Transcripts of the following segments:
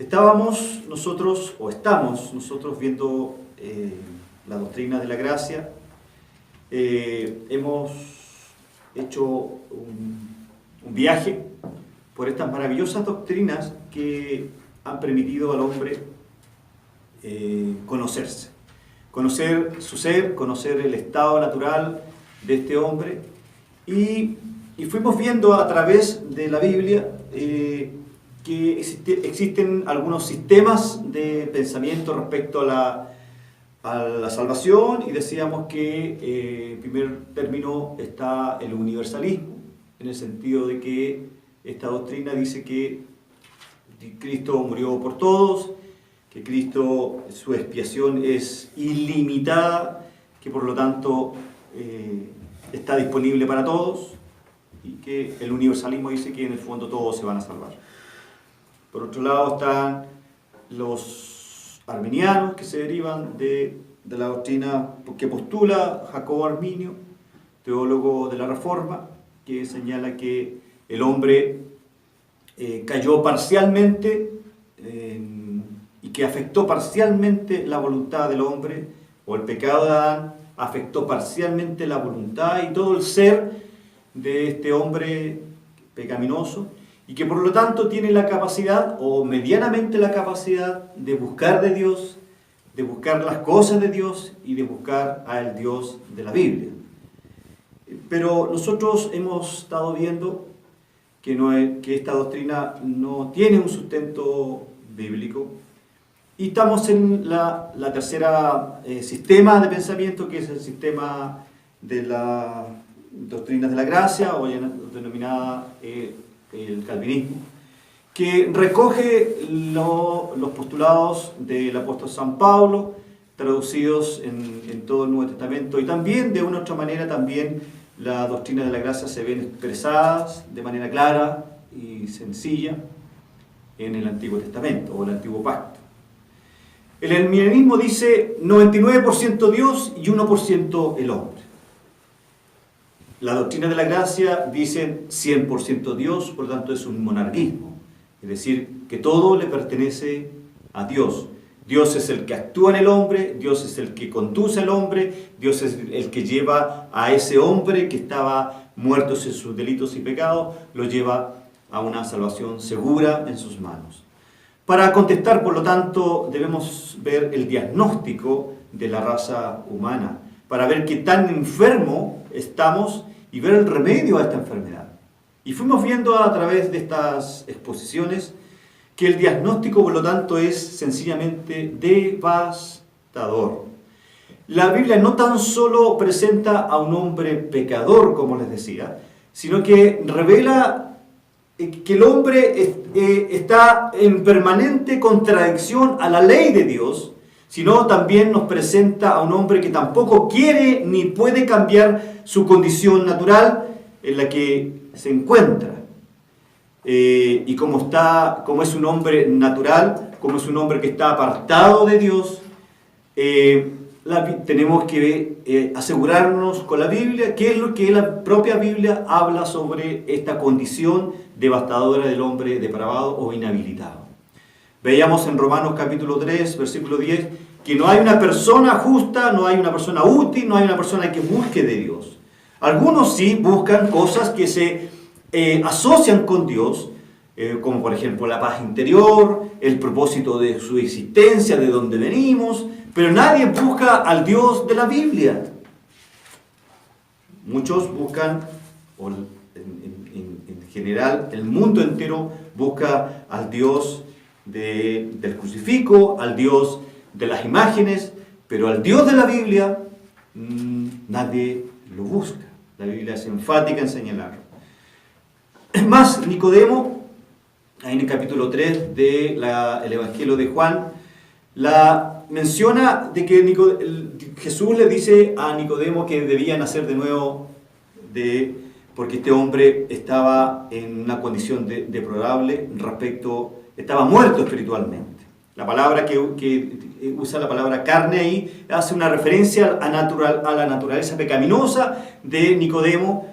Estamos nosotros viendo la doctrina de la gracia. Hemos hecho un viaje por estas maravillosas doctrinas que han permitido al hombre conocerse, conocer su ser, conocer el estado natural de este hombre, y fuimos viendo a través de la Biblia que existen algunos sistemas de pensamiento respecto a la salvación, y decíamos que en primer término está el universalismo, en el sentido de que esta doctrina dice que Cristo murió por todos, que Cristo, su expiación es ilimitada, que por lo tanto está disponible para todos, y que el universalismo dice que en el fondo todos se van a salvar. Por otro lado están los arminianos, que se derivan de la doctrina que postula Jacobo Arminio, teólogo de la Reforma, que señala que el hombre cayó parcialmente y que afectó parcialmente la voluntad del hombre, o el pecado de Adán afectó parcialmente la voluntad y todo el ser de este hombre pecaminoso, y que por lo tanto tiene la capacidad, o medianamente la capacidad, de buscar de Dios, de buscar las cosas de Dios y de buscar al Dios de la Biblia. Pero nosotros hemos estado viendo que esta doctrina no tiene un sustento bíblico, y estamos en la tercera sistema de pensamiento, que es el sistema de las doctrinas de la gracia, o denominada el calvinismo, que recoge los postulados del apóstol San Pablo, traducidos en todo el Nuevo Testamento, y también de una u otra manera también las doctrinas de la gracia se ven expresadas de manera clara y sencilla en el Antiguo Testamento o el Antiguo Pacto. El arminianismo dice 99% Dios y 1% el hombre. La doctrina de la gracia dice 100% Dios, por lo tanto es un monarquismo, es decir, que todo le pertenece a Dios. Dios es el que actúa en el hombre, Dios es el que conduce al hombre, Dios es el que lleva a ese hombre que estaba muerto en sus delitos y pecados, lo lleva a una salvación segura en sus manos. Para contestar, por lo tanto, debemos ver el diagnóstico de la raza humana, para ver qué tan enfermo estamos y ver el remedio a esta enfermedad. Y fuimos viendo a través de estas exposiciones que el diagnóstico, por lo tanto, es sencillamente devastador. La Biblia no tan solo presenta a un hombre pecador, como les decía, sino que revela que el hombre está en permanente contradicción a la ley de Dios, sino también nos presenta a un hombre que tampoco quiere ni puede cambiar su condición natural en la que se encuentra. Y como es un hombre natural, como es un hombre que está apartado de Dios, tenemos que asegurarnos con la Biblia qué es lo que la propia Biblia habla sobre esta condición devastadora del hombre depravado o inhabilitado. Veíamos en Romanos capítulo 3, versículo 10, que no hay una persona justa, no hay una persona útil, no hay una persona que busque de Dios. Algunos sí buscan cosas que se asocian con Dios, como por ejemplo la paz interior, el propósito de su existencia, de dónde venimos, pero nadie busca al Dios de la Biblia. Muchos buscan, en general, el mundo entero busca al Dios del crucifijo, al Dios de las imágenes, pero al Dios de la Biblia nadie lo busca. La Biblia es enfática en señalarlo. Es más, Nicodemo, ahí en el capítulo 3 del Evangelio de Juan, menciona de que Jesús le dice a Nicodemo que debía nacer de nuevo, porque este hombre estaba en una condición deplorable estaba muerto espiritualmente. La palabra que usa la palabra carne ahí hace una referencia a la naturaleza pecaminosa de Nicodemo,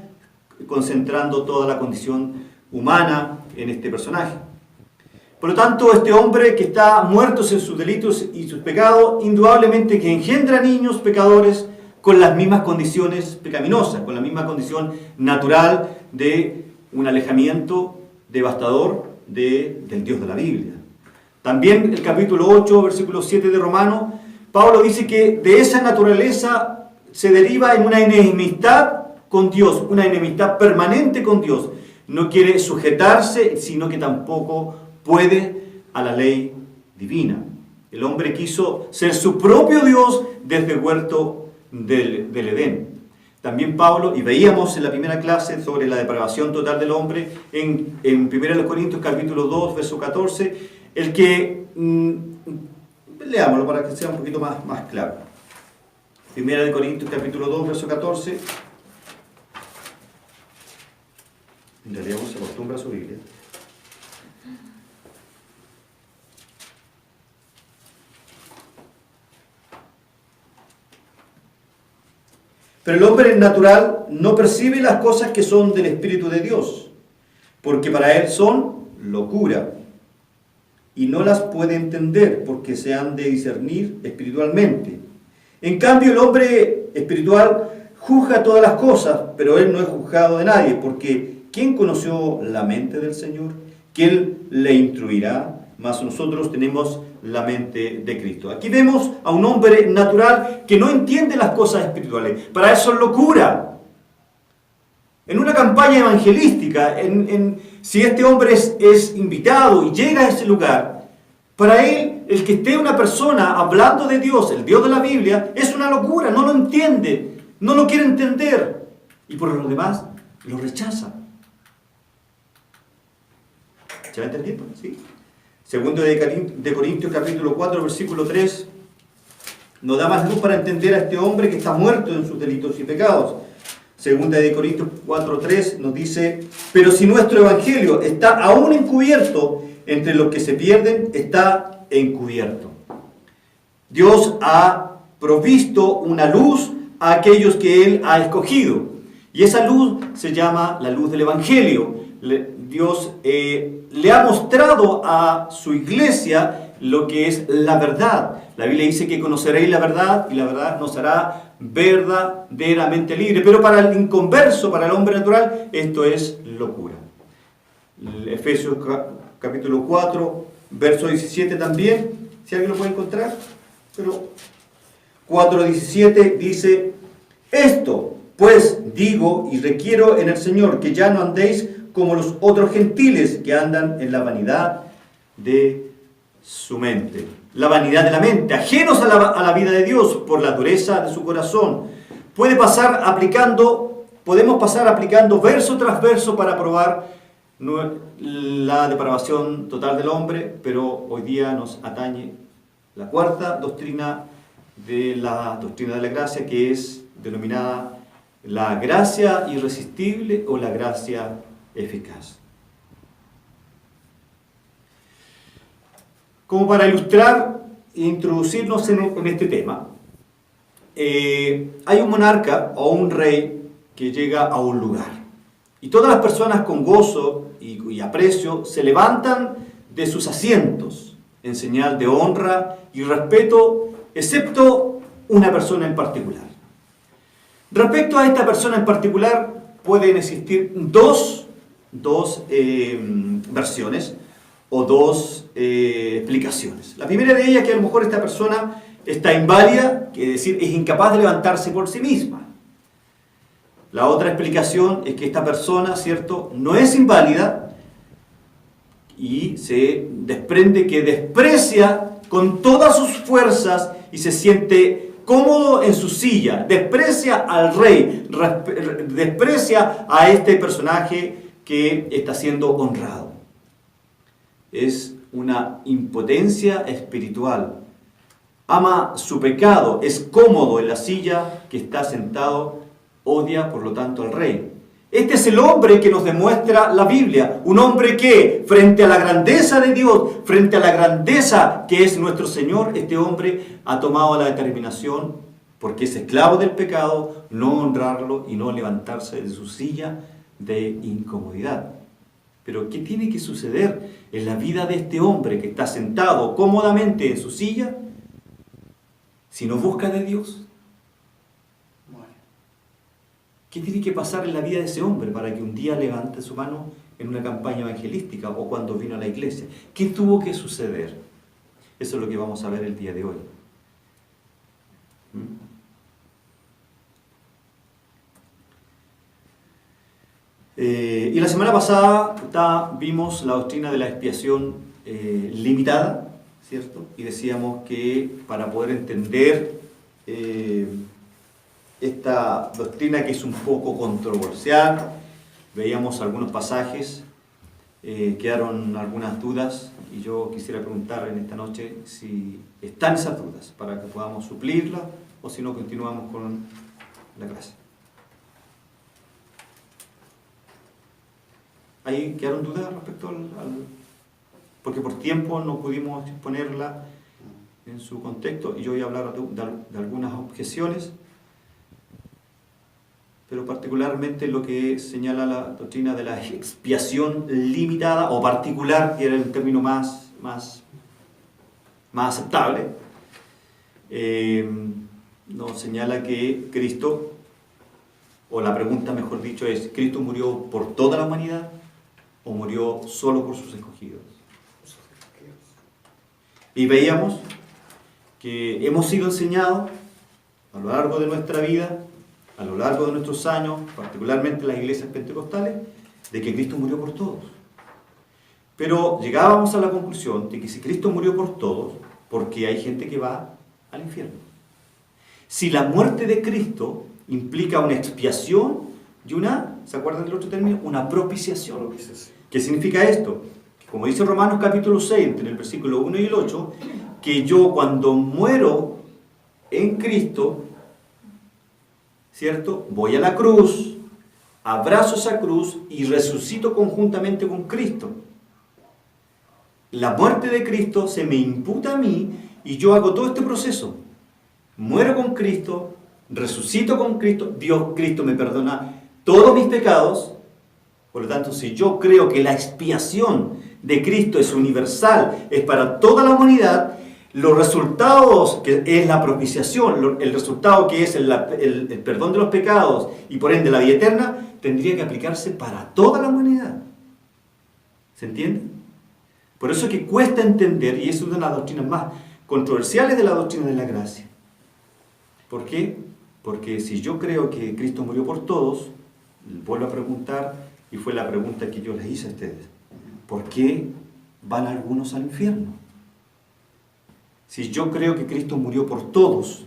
concentrando toda la condición humana en este personaje. Por lo tanto, este hombre que está muerto en sus delitos y sus pecados, indudablemente que engendra niños pecadores con las mismas condiciones pecaminosas, con la misma condición natural de un alejamiento devastador del Dios de la Biblia. También el capítulo 8, versículo 7 de Romanos, Pablo dice que de esa naturaleza se deriva en una enemistad con Dios, una enemistad permanente con Dios. No quiere sujetarse, sino que tampoco puede a la ley divina. El hombre quiso ser su propio Dios desde el huerto del Edén. También Pablo, y veíamos en la primera clase sobre la depravación total del hombre, en 1 Corintios capítulo 2, verso 14, el que, leámoslo para que sea un poquito más claro. 1 Corintios capítulo 2, verso 14. En realidad uno se acostumbra a su Biblia. Pero el hombre natural no percibe las cosas que son del Espíritu de Dios, porque para él son locura, y no las puede entender, porque se han de discernir espiritualmente. En cambio, el hombre espiritual juzga todas las cosas, pero él no es juzgado de nadie, porque ¿quién conoció la mente del Señor? ¿Quién le instruirá? Mas nosotros tenemos la mente de Cristo. Aquí vemos a un hombre natural que no entiende las cosas espirituales. Para eso es locura. En una campaña evangelística, si este hombre es invitado y llega a ese lugar, para él, el que esté una persona hablando de Dios, el Dios de la Biblia, es una locura, no lo entiende, no lo quiere entender. Y por lo demás, lo rechaza. ¿Se va entendiendo? ¿Sí? Segundo de Corintios capítulo 4, versículo 3, nos da más luz para entender a este hombre que está muerto en sus delitos y pecados. Segunda de Corintios 4, 3 nos dice: pero si nuestro evangelio está aún encubierto, entre los que se pierden está encubierto. Dios ha provisto una luz a aquellos que Él ha escogido. Y esa luz se llama la luz del evangelio. Dios le ha mostrado a su iglesia lo que es la verdad. La Biblia dice que conoceréis la verdad y la verdad nos hará verdaderamente libre. Pero para el inconverso, para el hombre natural, esto es locura. Efesios capítulo 4, verso 17 también, si alguien lo puede encontrar. Pero 4:17 dice: esto pues digo y requiero en el Señor, que ya no andéis como los otros gentiles que andan en la vanidad de su mente. La vanidad de la mente, ajenos a la vida de Dios por la dureza de su corazón. Podemos pasar aplicando verso tras verso para probar la depravación total del hombre, pero hoy día nos atañe la cuarta doctrina de la gracia, que es denominada la gracia irresistible o la gracia eficaz. Como para ilustrar e introducirnos en este tema, hay un monarca o un rey que llega a un lugar y todas las personas con gozo y aprecio se levantan de sus asientos en señal de honra y respeto, excepto una persona en particular. Respecto a esta persona en particular pueden existir dos versiones o dos explicaciones. La primera de ellas es que a lo mejor esta persona está inválida, que es decir, es incapaz de levantarse por sí misma. La otra explicación es que esta persona, ¿cierto?, no es inválida y se desprende que desprecia con todas sus fuerzas y se siente cómodo en su silla, desprecia al rey, desprecia a este personaje que está siendo honrado. Es una impotencia espiritual. Ama su pecado, es cómodo en la silla que está sentado, odia por lo tanto al rey. Este es el hombre que nos demuestra la Biblia, un hombre que frente a la grandeza de Dios, frente a la grandeza que es nuestro Señor, este hombre ha tomado la determinación, porque es esclavo del pecado, no honrarlo y no levantarse de su silla de incomodidad. Pero ¿qué tiene que suceder en la vida de este hombre que está sentado cómodamente en su silla, si no busca de Dios? ¿Qué tiene que pasar en la vida de ese hombre para que un día levante su mano en una campaña evangelística o cuando vino a la iglesia? ¿Qué tuvo que suceder? Eso es lo que vamos a ver el día de hoy. Y la semana pasada vimos la doctrina de la expiación limitada, ¿cierto? Y decíamos que para poder entender esta doctrina, que es un poco controversial, veíamos algunos pasajes, quedaron algunas dudas, y yo quisiera preguntar en esta noche si están esas dudas, para que podamos suplirlas, o si no, continuamos con la clase. ¿Ahí quedaron dudas respecto porque por tiempo no pudimos exponerla en su contexto, y yo voy a hablar de algunas objeciones, pero particularmente lo que señala la doctrina de la expiación limitada o particular, que era el término más aceptable. Nos señala que Cristo, o la pregunta mejor dicho es, ¿Cristo murió por toda la humanidad o murió solo por sus escogidos? Y veíamos que hemos sido enseñados a lo largo de nuestra vida, a lo largo de nuestros años, particularmente en las iglesias pentecostales, de que Cristo murió por todos. Pero llegábamos a la conclusión de que si Cristo murió por todos, ¿por qué hay gente que va al infierno? Si la muerte de Cristo implica una expiación y ¿se acuerdan del otro término? Una propiciación. ¿Qué significa esto? Como dice Romanos capítulo 6, entre el versículo 1 y el 8, que yo cuando muero en Cristo, ¿cierto? Voy a la cruz, abrazo esa cruz y resucito conjuntamente con Cristo. La muerte de Cristo se me imputa a mí y yo hago todo este proceso. Muero con Cristo, resucito con Cristo, Cristo me perdona todos mis pecados. Por lo tanto, si yo creo que la expiación de Cristo es universal, es para toda la humanidad, los resultados, que es la propiciación, el resultado que es el perdón de los pecados y por ende la vida eterna, tendría que aplicarse para toda la humanidad. ¿Se entiende? Por eso es que cuesta entender, y es una de las doctrinas más controversiales de la doctrina de la gracia. ¿Por qué? Porque si yo creo que Cristo murió por todos, vuelvo a preguntar, y fue la pregunta que yo les hice a ustedes, ¿por qué van algunos al infierno? Si yo creo que Cristo murió por todos,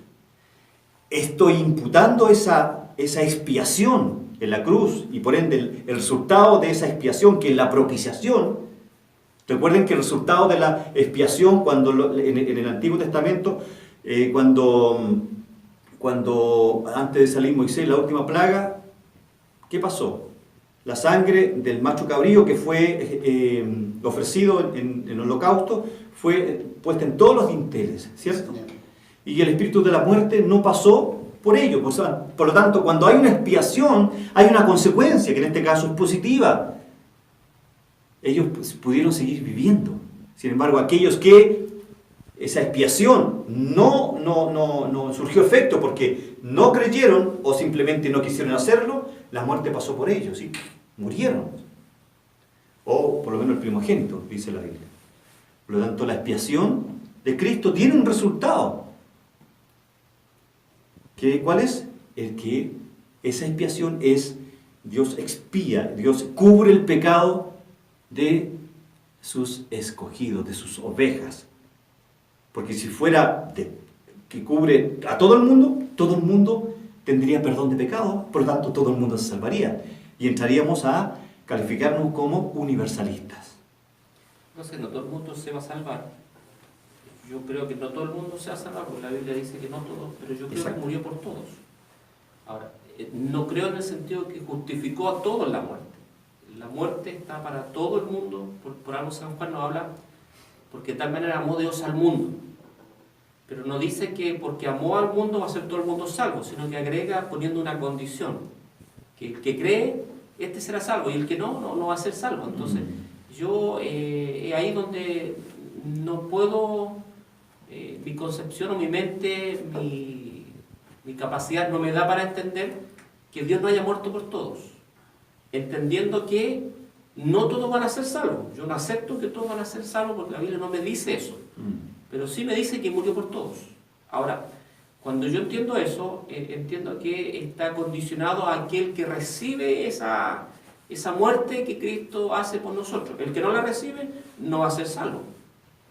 estoy imputando esa expiación en la cruz, y por ende el resultado de esa expiación, que es la propiciación. Recuerden que el resultado de la expiación, cuando en el Antiguo Testamento, cuando antes de salir Moisés, la última plaga, ¿qué pasó? La sangre del macho cabrío que fue ofrecido en holocausto fue puesta en todos los dinteles, ¿cierto? Y el espíritu de la muerte no pasó por ello. Por lo tanto, cuando hay una expiación, hay una consecuencia, que en este caso es positiva. Ellos pudieron seguir viviendo. Sin embargo, aquellos que esa expiación no surgió efecto porque no creyeron o simplemente no quisieron hacerlo, la muerte pasó por ellos, ¿sí? Murieron. O por lo menos el primogénito, dice la Biblia. Por lo tanto, la expiación de Cristo tiene un resultado. ¿Cuál es? El que esa expiación es, Dios expía, Dios cubre el pecado de sus escogidos, de sus ovejas. Porque si fuera que cubre a todo el mundo tendría perdón de pecado, por lo tanto todo el mundo se salvaría. Y entraríamos a calificarnos como universalistas. No sé, no todo el mundo se va a salvar. Yo creo que no todo el mundo se va a salvar, porque la Biblia dice que no todos, pero yo creo que murió por todos. Ahora, no creo en el sentido que justificó a todos la muerte. La muerte está para todo el mundo, por algo San Juan nos habla, porque de tal manera amó Dios al mundo. Pero no dice que porque amó al mundo va a ser todo el mundo salvo, sino que agrega poniendo una condición. Que el que cree, este será salvo, y el que no va a ser salvo. Entonces, Yo, es ahí donde no puedo, mi concepción o mi mente, mi capacidad no me da para entender que Dios no haya muerto por todos, entendiendo que no todos van a ser salvos. Yo no acepto que todos van a ser salvos porque la Biblia no me dice eso, pero sí me dice que murió por todos. Ahora, cuando yo entiendo eso, entiendo que está condicionado a aquel que recibe esa muerte que Cristo hace por nosotros. El que no la recibe no va a ser salvo,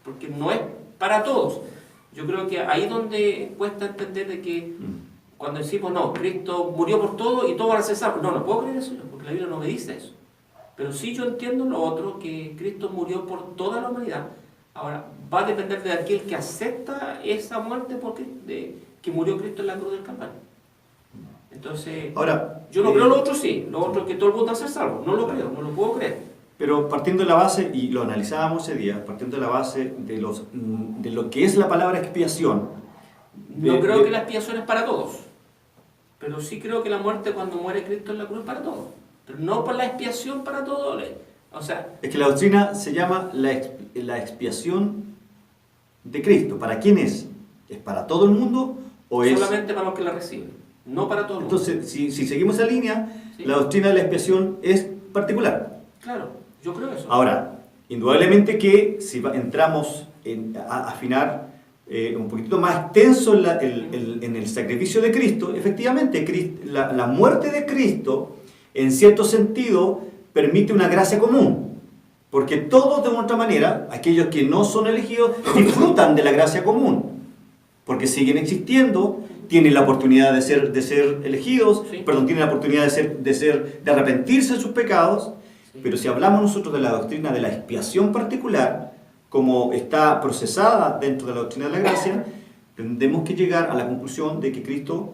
porque no es para todos. Yo creo que ahí es donde cuesta entender de que cuando decimos, no, Cristo murió por todo y todos van a ser salvos. No, no puedo creer eso, porque la Biblia no me dice eso. Pero sí yo entiendo lo otro, que Cristo murió por toda la humanidad. Ahora, va a depender de aquel que acepta esa muerte porque que murió Cristo en la cruz del Calvario. Entonces, ahora, yo no creo lo otro, sí. Lo otro es que todo el mundo va a ser salvo. No lo creo, no lo puedo creer. Pero partiendo de la base, y lo analizábamos ese día, partiendo de la base de lo que es la palabra expiación. No creo que la expiación es para todos. Pero sí creo que la muerte cuando muere Cristo en la cruz es para todos. Pero no por la expiación para todos. O sea, es que la doctrina se llama la expiación de Cristo. ¿Para quién es? ¿Es para todo el mundo o es...? Solamente para los que la reciben, no para todo el mundo. Entonces, si seguimos esa línea, ¿sí? La doctrina de la expiación es particular. Claro, yo creo eso. Ahora, indudablemente que si entramos a afinar un poquito más extenso en el sacrificio de Cristo, efectivamente, la muerte de Cristo, en cierto sentido, permite una gracia común. Porque todos, de otra manera, aquellos que no son elegidos, disfrutan de la gracia común. Porque siguen existiendo, tienen la oportunidad de ser elegidos, sí. Tienen la oportunidad de arrepentirse de sus pecados. Sí. Pero si hablamos nosotros de la doctrina de la expiación particular, como está procesada dentro de la doctrina de la gracia, tendremos que llegar a la conclusión de que Cristo,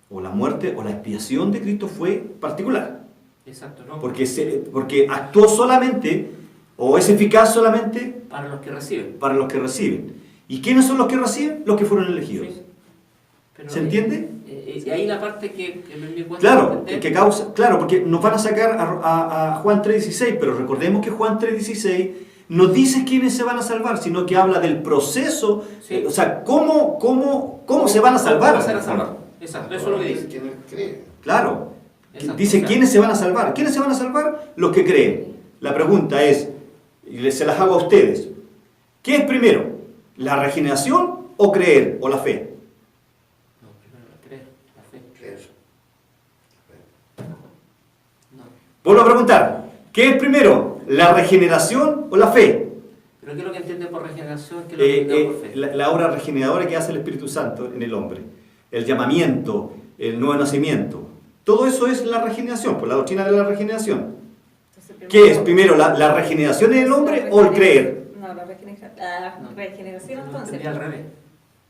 o la muerte, o la expiación de Cristo fue particular. Exacto, ¿no? Porque actuó solamente, o es eficaz solamente, para los que reciben. Para los que reciben. ¿Y quiénes son los que reciben? Los que fueron elegidos. Sí. Pero ¿se entiende? Y ahí la parte que me cuesta claro, entender. que causa, claro, porque nos van a sacar a Juan 3.16, pero recordemos que Juan 3.16 no dice quiénes se van a salvar, sino que habla del proceso, sí. O sea, cómo se van a salvar. ¿Cómo se van a salvar? Exacto, eso es lo que dice. ¿Quién cree? Claro, exacto, dice quiénes se van a salvar. ¿Quiénes se van a salvar? Los que creen. La pregunta es, y se las hago a ustedes, ¿qué es primero? ¿La regeneración o creer o la fe? No, primero creer, la fe. Creer. No. Vuelvo a preguntar, ¿qué es primero? ¿La regeneración o la fe? ¿Pero qué es lo que entiende por regeneración? ¿Qué es lo que entiende por fe? La obra regeneradora que hace el Espíritu Santo en el hombre, el llamamiento, el nuevo nacimiento, todo eso es la regeneración, por la doctrina de la regeneración. Entonces, ¿qué es primero, la regeneración en el hombre o el creer? No, la regeneración entonces. Al revés.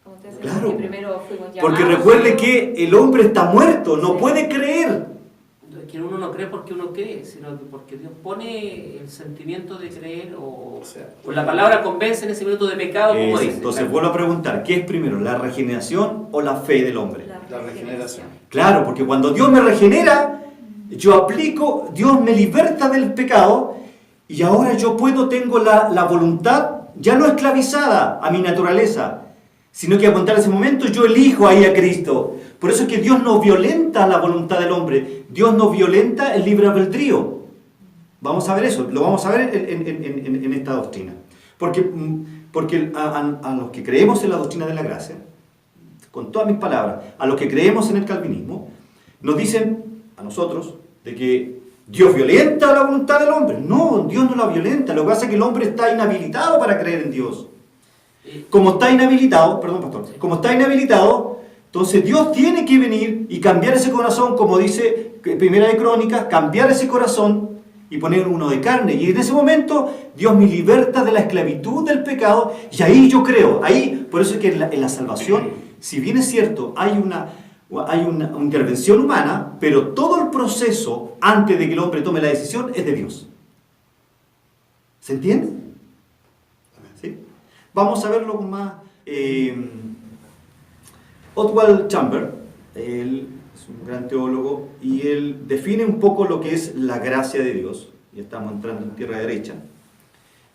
Como ustedes Claro, que primero fuimos llamados, porque recuerde que el hombre está muerto, no puede creer. Que uno no cree porque uno cree, sino que porque Dios pone el sentimiento de creer o la palabra convence en ese minuto de pecado, como dice. Entonces claro. vuelvo a preguntar, ¿qué es primero, la regeneración o la fe del hombre? La regeneración. Claro, porque cuando Dios me regenera, yo aplico, Dios me liberta del pecado y ahora yo tengo la voluntad ya no esclavizada a mi naturaleza, sino que a contar ese momento yo elijo ahí a Cristo. Por eso es que Dios no violenta la voluntad del hombre, Dios no violenta el libre albedrío. Vamos a ver eso, lo vamos a ver en esta doctrina. Porque a los que creemos en la doctrina de la gracia, con todas mis palabras, a los que creemos en el calvinismo, nos dicen a nosotros de que Dios violenta la voluntad del hombre. No, Dios no la violenta, lo que pasa es que el hombre está inhabilitado para creer en Dios. Como está inhabilitado, perdón pastor, como está inhabilitado, entonces Dios tiene que venir y cambiar ese corazón, como dice Primera de Crónicas, cambiar ese corazón y poner uno de carne. Y en ese momento Dios me liberta de la esclavitud del pecado y ahí yo creo. Ahí, por eso es que en la salvación, si bien es cierto, hay una intervención humana, pero todo el proceso antes de que el hombre tome la decisión es de Dios. ¿Se entiende? ¿Sí? Vamos a verlo con más... Oswald Chambers, él es un gran teólogo y él define un poco lo que es la gracia de Dios. Ya estamos entrando en tierra derecha.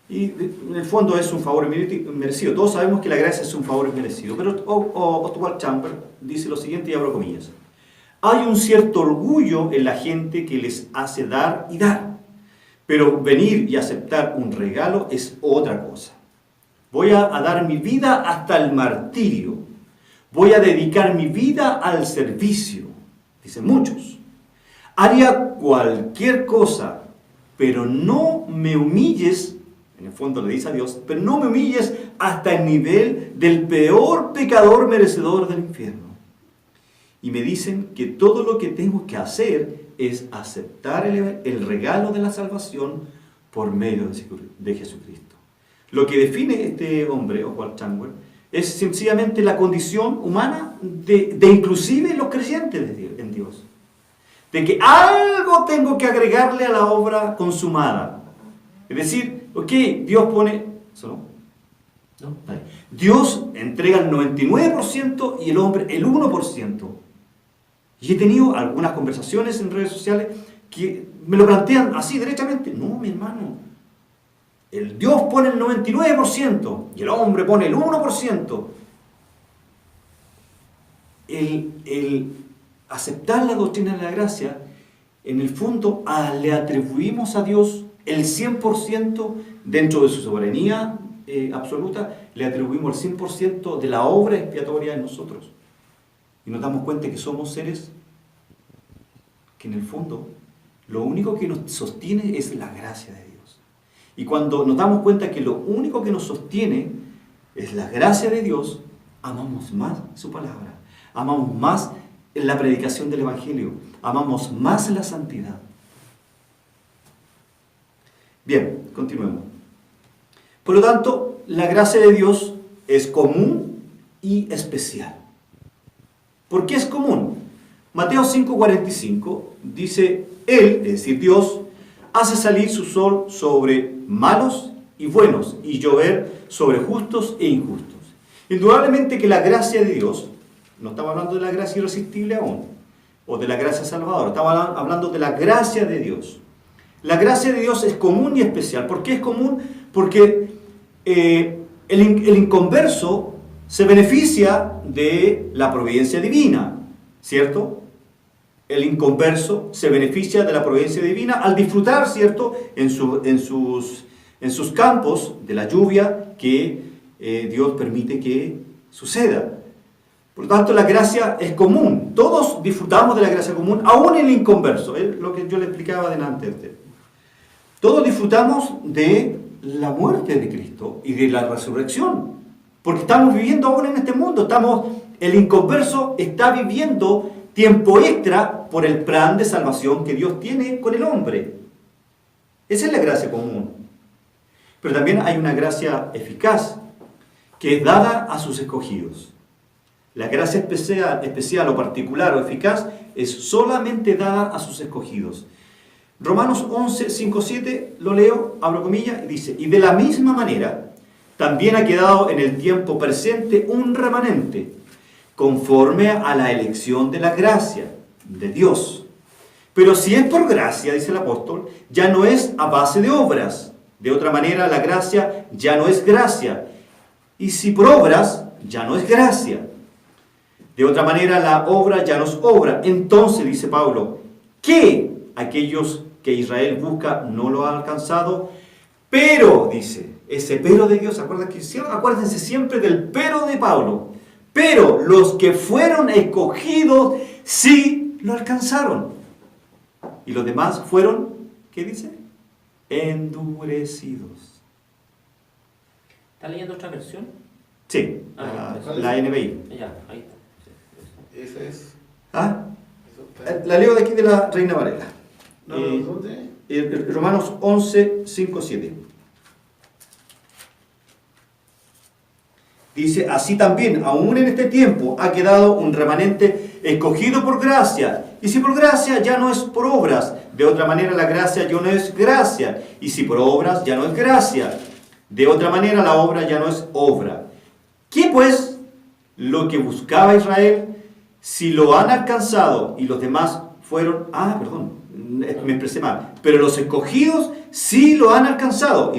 Y en el fondo es un favor merecido. Todos sabemos que la gracia es un favor merecido. Pero Oswald Chambers dice lo siguiente, y abro comillas. Hay un cierto orgullo en la gente que les hace dar y dar. Pero venir y aceptar un regalo es otra cosa. Voy a dar mi vida hasta el martirio. Voy a dedicar mi vida al servicio. Dicen muchos. Haría cualquier cosa, pero no me humilles. En el fondo le dice a Dios, pero no me humilles hasta el nivel del peor pecador merecedor del infierno. Y me dicen que todo lo que tengo que hacer es aceptar el regalo de la salvación por medio de Jesucristo. Lo que define este hombre, Oswald Chambers, es sencillamente la condición humana de inclusive los creyentes en Dios. De que algo tengo que agregarle a la obra consumada. Es decir, ok, Dios pone... ¿Solo? No. Dios entrega el 99% y el hombre el 1%. Y he tenido algunas conversaciones en redes sociales que me lo plantean así derechamente. No, mi hermano. El Dios pone el 99% y el hombre pone el 1%. El aceptar la doctrina de la gracia, en el fondo le atribuimos a Dios el 100% dentro de su soberanía absoluta, le atribuimos el 100% de la obra expiatoria en nosotros. Y nos damos cuenta que somos seres que en el fondo lo único que nos sostiene es la gracia de Dios. Y cuando nos damos cuenta que lo único que nos sostiene es la gracia de Dios, amamos más su palabra, amamos más la predicación del Evangelio, amamos más la santidad. Bien, continuemos. Por lo tanto, la gracia de Dios es común y especial. ¿Por qué es común? Mateo 5:45 dice, Él, es decir, Dios, hace salir su sol sobre malos y buenos y llover sobre justos e injustos. Indudablemente que la gracia de Dios, no estamos hablando de la gracia irresistible aún, o de la gracia salvadora, estamos hablando de la gracia de Dios. La gracia de Dios es común y especial. ¿Por qué es común? Porque el inconverso se beneficia de la providencia divina, ¿cierto? El inconverso se beneficia de la providencia divina al disfrutar, ¿cierto?, en sus campos de la lluvia que Dios permite que suceda. Por lo tanto, la gracia es común. Todos disfrutamos de la gracia común, aún el inconverso. Es lo que yo le explicaba adelante. Todos disfrutamos de la muerte de Cristo y de la resurrección. Porque estamos viviendo aún en este mundo. El inconverso está viviendo tiempo extra por el plan de salvación que Dios tiene con el hombre. Esa es la gracia común. Pero también hay una gracia eficaz que es dada a sus escogidos. La gracia especial o particular o eficaz es solamente dada a sus escogidos. Romanos 11, 5, 7, lo leo, abro comillas, y dice, y de la misma manera, también ha quedado en el tiempo presente un remanente, conforme a la elección de la gracia de Dios. Pero si es por gracia, dice el apóstol, ya no es a base de obras. De otra manera, la gracia ya no es gracia. Y si por obras, ya no es gracia. De otra manera, la obra ya no es obra. Entonces, dice Pablo, que aquellos que Israel busca no lo ha alcanzado, pero, dice, ese pero de Dios, acuérdense siempre del pero de Pablo, pero los que fueron escogidos sí lo alcanzaron. Y los demás fueron, ¿qué dice? Endurecidos. ¿Está leyendo otra versión? Sí, la NBI. Ya, ahí está. Esa es. ¿Ah? La leo de aquí de la Reina Valera. ¿Dónde? Romanos 11, 5, 7. Dice, así también, aún en este tiempo, ha quedado un remanente escogido por gracia. Y si por gracia, ya no es por obras. De otra manera, la gracia ya no es gracia. Y si por obras, ya no es gracia. De otra manera, la obra ya no es obra. ¿Qué pues lo que buscaba Israel? Si lo han alcanzado y los demás fueron... me expresé mal. Pero los escogidos sí lo han alcanzado.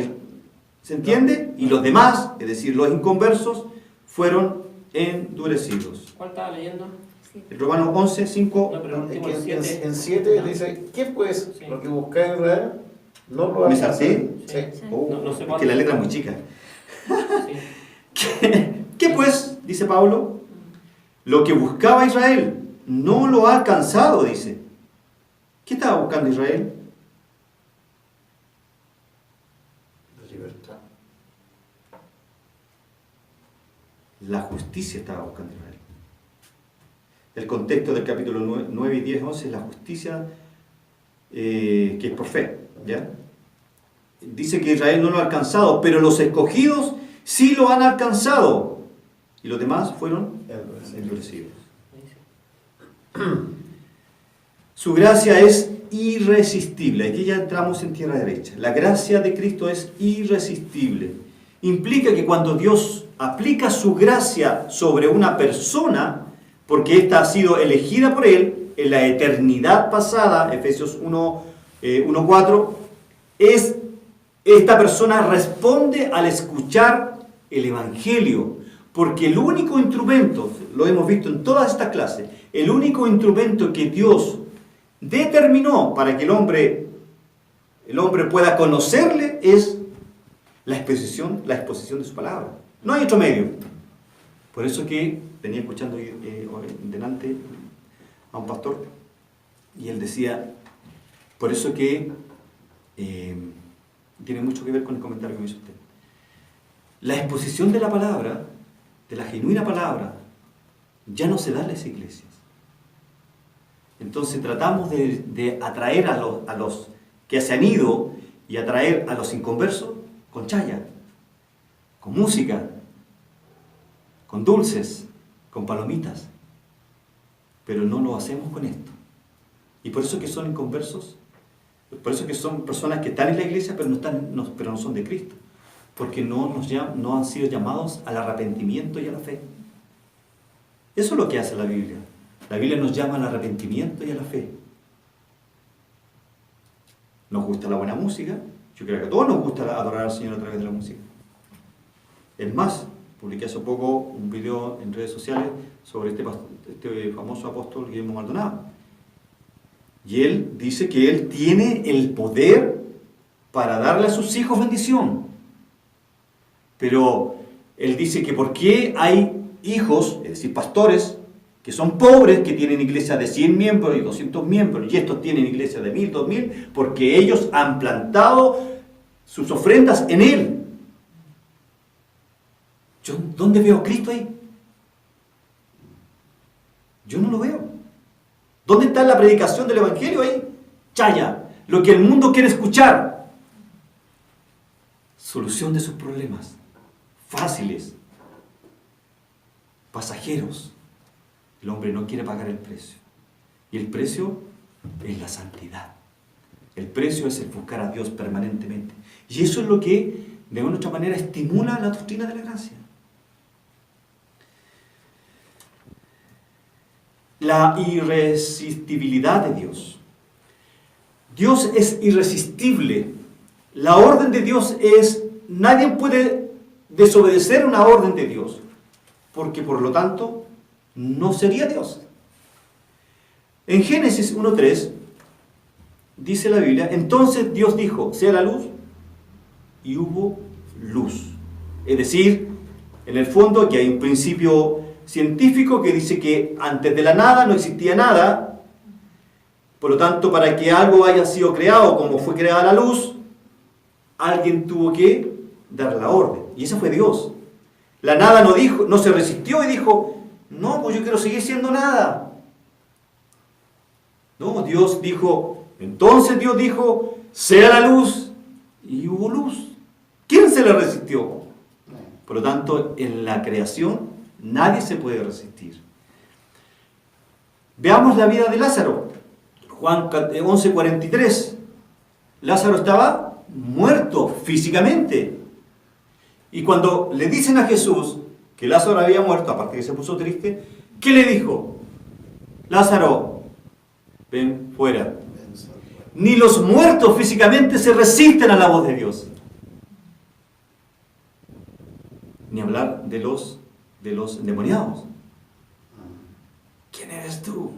¿Se entiende? Y los demás, es decir, los inconversos, fueron endurecidos. ¿Cuál estaba leyendo? Sí. El Romanos 11, 5. No, pero el Es último, que el 7. en 7 dice, ¿qué pues? Sí. Lo que buscáis en Israel, no lo ¿Me alcanzáis. salté? Sí. Sí. Oh, No sé es cuál. que la letra es muy chica. Sí. ¿Qué pues? Dice Pablo. Lo que buscaba Israel no lo ha alcanzado, dice. ¿Qué estaba buscando Israel? La libertad. La justicia estaba buscando Israel. El contexto del capítulo 9 y 10, 11 es la justicia que es por fe. ¿Ya? Dice que Israel no lo ha alcanzado, pero los escogidos sí lo han alcanzado. Y los demás fueron endurecidos. Su gracia es irresistible. Aquí ya entramos en tierra derecha. La gracia de Cristo es irresistible. Implica que cuando Dios aplica su gracia sobre una persona, porque ésta ha sido elegida por Él en la eternidad pasada, Efesios 1:4, esta persona responde al escuchar el Evangelio, porque el único instrumento, lo hemos visto en todas estas clases, el único instrumento que Dios determinó para que el hombre pueda conocerle es la exposición de su palabra. No hay otro medio. Por eso que venía escuchando delante a un pastor y él decía, por eso que tiene mucho que ver con el comentario que me hizo usted. La exposición de la palabra, de la genuina palabra, ya no se da en las iglesias. Entonces tratamos de atraer a los que se han ido y atraer a los inconversos con chaya, con música, con dulces, con palomitas. Pero no lo hacemos con esto. Y por eso que son inconversos, por eso que son personas que están en la iglesia pero no son de Cristo. Porque no han sido llamados al arrepentimiento y a la fe. Eso es lo que hace la Biblia. La Biblia nos llama al arrepentimiento y a la fe. Nos gusta la buena música. Yo creo que a todos nos gusta adorar al Señor a través de la música. Es más, publiqué hace poco un video en redes sociales sobre este famoso apóstol Guillermo Maldonado. Y él dice que él tiene el poder para darle a sus hijos bendición. Pero él dice que por qué hay hijos, es decir, pastores, que son pobres, que tienen iglesias de 100 miembros y 200 miembros, y estos tienen iglesias de 1000, 2000, porque ellos han plantado sus ofrendas en él. ¿Dónde veo a Cristo ahí? Yo no lo veo. ¿Dónde está la predicación del Evangelio ahí? Chaya, lo que el mundo quiere escuchar. Solución de sus problemas. Fáciles. Pasajeros. El hombre no quiere pagar el precio. Y el precio es la santidad. El precio es el buscar a Dios permanentemente. Y eso es lo que, de una u otra manera, estimula la doctrina de la gracia. La irresistibilidad de Dios. Dios es irresistible. La orden de Dios es, nadie puede desobedecer una orden de Dios, porque por lo tanto no sería Dios. En Génesis 1:3 dice la Biblia, entonces Dios dijo, sea la luz, y hubo luz. Es decir, en el fondo que hay un principio científico que dice que antes de la nada no existía nada. Por lo tanto, para que algo haya sido creado como fue creada la luz, alguien tuvo que dar la orden. Y ese fue Dios. La nada no se resistió y dijo, no, pues yo quiero seguir siendo nada. No, Dios dijo, entonces Dios dijo, sea la luz, y hubo luz. ¿Quién se le resistió? Por lo tanto, en la creación nadie se puede resistir. Veamos la vida de Lázaro. Juan 11:43. Lázaro estaba muerto físicamente. Y cuando le dicen a Jesús que Lázaro había muerto, aparte que se puso triste, ¿qué le dijo? Lázaro, ven fuera. Ni los muertos físicamente se resisten a la voz de Dios. de los endemoniados. ¿Quién eres tú?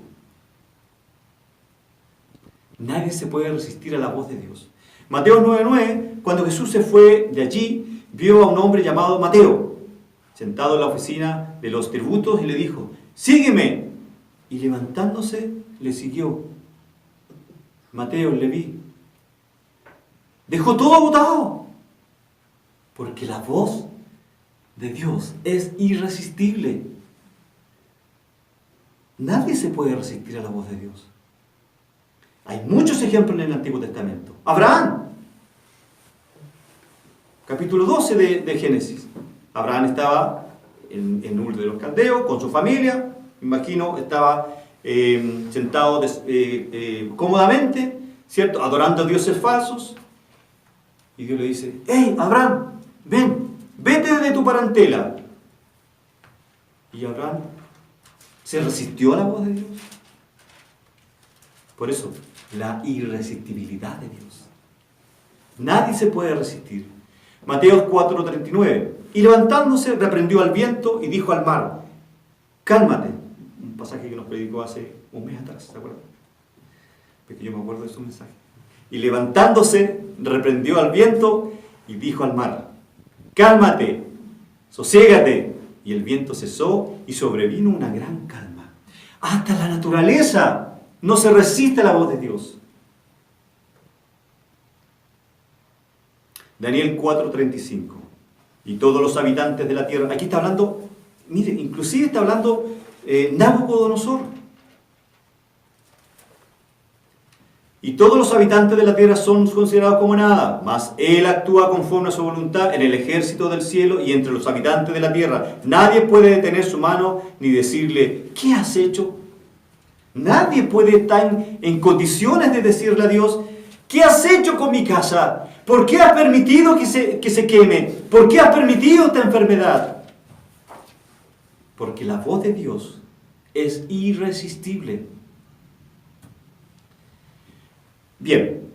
Nadie se puede resistir a la voz de Dios. Mateo 9:9, cuando Jesús se fue de allí, vio a un hombre llamado Mateo, sentado en la oficina de los tributos, y le dijo: sígueme. Y levantándose, le siguió. Mateo, el Leví, dejó todo botado, porque la voz de Dios es irresistible. Nadie se puede resistir a la voz de Dios. Hay muchos ejemplos en el Antiguo Testamento. Abraham, capítulo 12 de Génesis. Abraham estaba en Ur de los Caldeos con su familia. Imagino, estaba sentado cómodamente, ¿cierto? Adorando a dioses falsos. Y Dios le dice: ¡hey, Abraham! Ven, vete de tu parentela. Y Abraham se resistió a la voz de Dios. Por eso, la irresistibilidad de Dios. Nadie se puede resistir. Mateo 4:39. Y levantándose, reprendió al viento y dijo al mar: cálmate. Un pasaje que nos predicó hace un mes atrás, ¿se acuerdan? Porque yo me acuerdo de su mensaje. Y levantándose, reprendió al viento y dijo al mar: cálmate, sosiégate. Y el viento cesó y sobrevino una gran calma. Hasta la naturaleza no se resiste a la voz de Dios. Daniel 4:35. Y todos los habitantes de la tierra. Aquí está hablando, mire, inclusive está hablando Nabucodonosor. Y todos los habitantes de la tierra son considerados como nada, mas él actúa conforme a su voluntad en el ejército del cielo y entre los habitantes de la tierra. Nadie puede detener su mano ni decirle: ¿qué has hecho? Nadie puede estar en condiciones de decirle a Dios: ¿qué has hecho con mi casa? ¿Por qué has permitido que se queme? ¿Por qué has permitido esta enfermedad? Porque la voz de Dios es irresistible. Bien,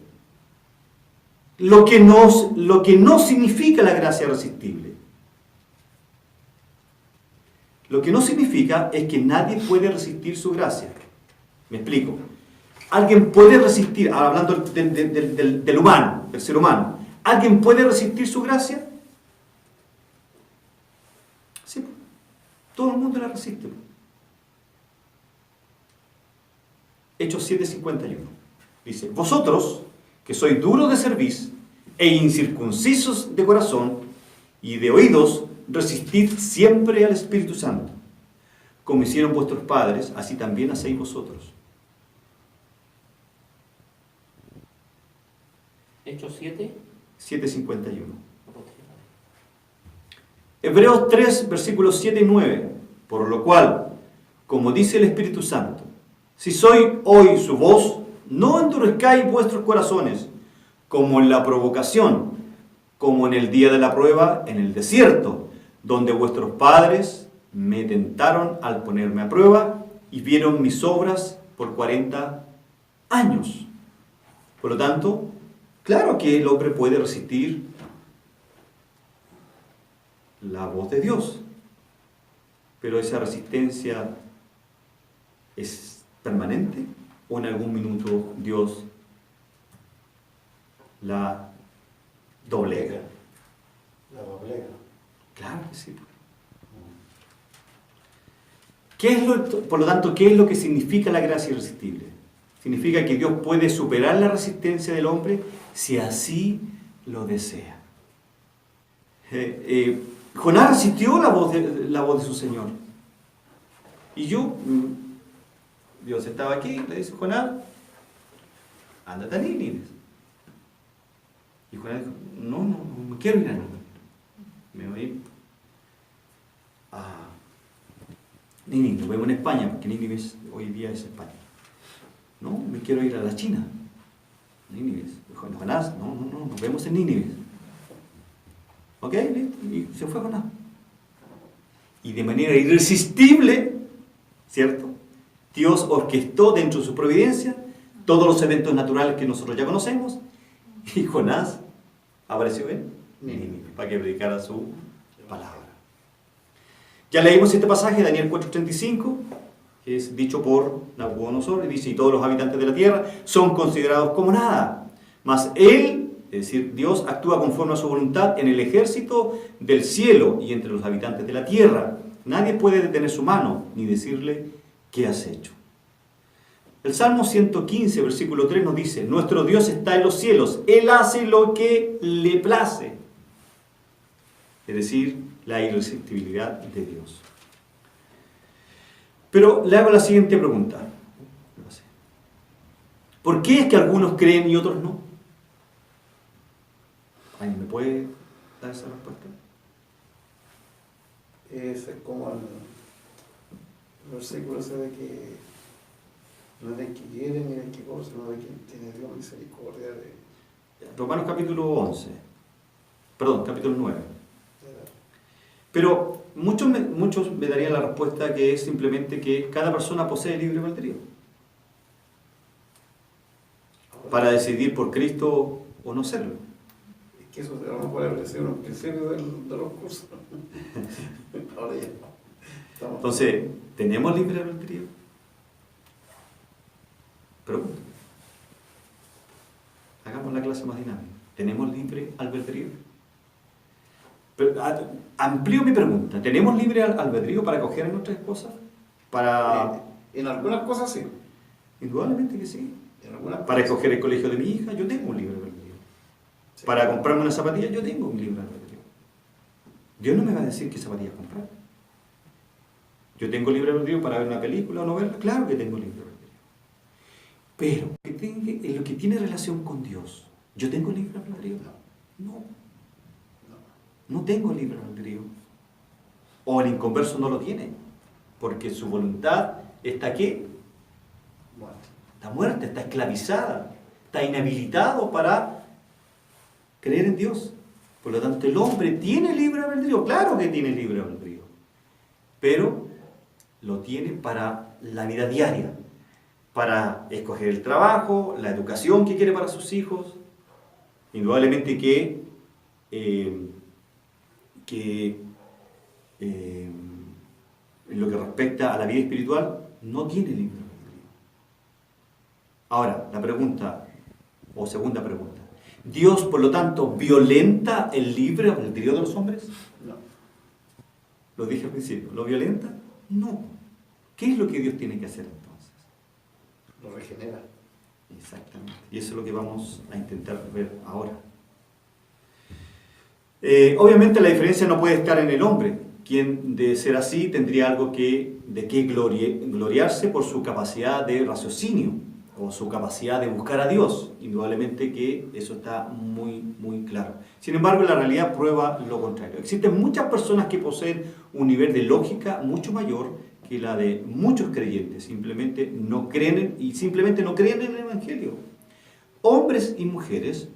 lo que no significa la gracia irresistible. Lo que no significa es que nadie puede resistir su gracia. Me explico. ¿Alguien puede resistir, hablando del humano, del ser humano, ¿alguien puede resistir su gracia? Sí, todo el mundo la resiste. Hechos 7:51. Dice: vosotros, que sois duros de cerviz e incircuncisos de corazón y de oídos, resistid siempre al Espíritu Santo. Como hicieron vuestros padres, así también hacéis vosotros. Hechos 7. 7:51. Hebreos 3, versículos 7 y 9. Por lo cual, como dice el Espíritu Santo, si soy hoy su voz, no endurezcáis vuestros corazones, como en la provocación, como en el día de la prueba en el desierto, donde vuestros padres me tentaron al ponerme a prueba y vieron mis obras por 40 años. Por lo tanto, claro que el hombre puede resistir la voz de Dios, pero esa resistencia es permanente o en algún minuto Dios la doblega. La doblega. Claro que sí. Por lo tanto, ¿qué es lo que significa la gracia irresistible? Significa que Dios puede superar la resistencia del hombre si así lo desea. Jonás resistió la voz de su Señor. Y Dios estaba aquí, le dice: Jonás, ándate a Nínive. Y Jonás dijo: no me quiero ir a Nínive. Me voy a ir a Nínive. Lo vemos en España, porque Nínive hoy día es España. No, me quiero ir a la China. Nínive. Dijo Jonás: no, nos vemos en Nínive. ¿Ok? Listo. Y se fue Jonás. Y de manera irresistible, ¿cierto?, Dios orquestó dentro de su providencia todos los eventos naturales que nosotros ya conocemos, y Jonás apareció en Nínive para que predicara su palabra. Ya leímos este pasaje, Daniel 4:35, que es dicho por Nabucodonosor, y dice, y todos los habitantes de la tierra son considerados como nada. Mas él, es decir, Dios actúa conforme a su voluntad en el ejército del cielo y entre los habitantes de la tierra. Nadie puede detener su mano ni decirle, ¿qué has hecho? El Salmo 115, versículo 3 nos dice, nuestro Dios está en los cielos, Él hace lo que le place. Es decir, la irresistibilidad de Dios. Pero le hago la siguiente pregunta. ¿Por qué es que algunos creen y otros no? ¿Alguien me puede dar esa respuesta? Es como el versículo ese de que no es de que quiere ni de que goza, sino de que tiene Dios misericordia de... Romanos capítulo 11. Perdón, capítulo 9. Pero muchos me darían la respuesta que es simplemente que cada persona posee libre albedrío para decidir por Cristo o no serlo. Es que eso se lo puede decir en principio de los cursos. Ahora ya. Entonces, ¿tenemos libre albedrío? Pregunta. Hagamos la clase más dinámica. ¿Tenemos libre albedrío? Pero, amplío mi pregunta. ¿Tenemos libre albedrío para coger a nuestra esposa? En algunas cosas sí. Indudablemente que sí. En algunas Para cosas escoger el colegio de mi hija, yo tengo un libre albedrío. sí. Para comprarme una zapatilla, yo tengo un libre albedrío. Dios no me va a decir qué zapatillas comprar. Yo tengo libre albedrío para ver una película o no verla. Claro que tengo libre albedrío. Pero, en lo que tiene relación con Dios, ¿yo tengo libre albedrío? No. No tengo libre albedrío. O el inconverso no lo tiene. Porque su voluntad está ¿qué? Está muerta, está esclavizada, está inhabilitado para creer en Dios. Por lo tanto, el hombre tiene libre albedrío, claro que tiene libre albedrío, pero lo tiene para la vida diaria, para escoger el trabajo, la educación que quiere para sus hijos. Indudablemente que en lo que respecta a la vida espiritual, no tiene libre albedrío. Ahora, la pregunta, o segunda pregunta, ¿Dios, por lo tanto, violenta el libre albedrío de los hombres? No. Lo dije al principio, ¿lo violenta? No. ¿Qué es lo que Dios tiene que hacer entonces? Lo regenera. Exactamente. Y eso es lo que vamos a intentar ver ahora. Obviamente la diferencia no puede estar en el hombre, quien de ser así tendría algo de que gloriarse por su capacidad de raciocinio o su capacidad de buscar a Dios. Indudablemente que eso está muy, muy claro. Sin embargo, la realidad prueba lo contrario. Existen muchas personas que poseen un nivel de lógica mucho mayor que la de muchos creyentes. Simplemente no creen en el Evangelio. Hombres y mujeres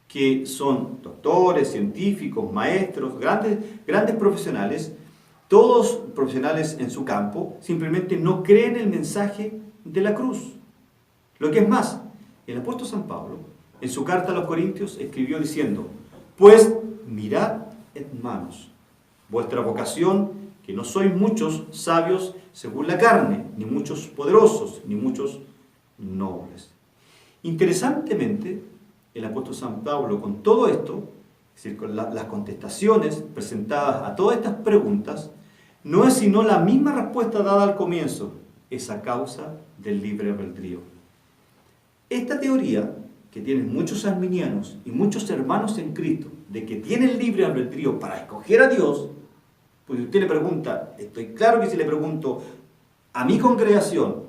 que son doctores, científicos, maestros, grandes profesionales, todos profesionales en su campo, simplemente no creen el mensaje de la cruz. Lo que es más, el apóstol San Pablo, en su carta a los Corintios, escribió diciendo, pues mirad, hermanos, vuestra vocación, que no sois muchos sabios según la carne, ni muchos poderosos, ni muchos nobles. Interesantemente, el apóstol San Pablo, con todo esto, es decir, con las contestaciones presentadas a todas estas preguntas, no es sino la misma respuesta dada al comienzo, es a causa del libre albedrío. Esta teoría, que tienen muchos arminianos y muchos hermanos en Cristo, de que tienen libre albedrío para escoger a Dios, pues usted le pregunta, estoy claro que si le pregunto a mi congregación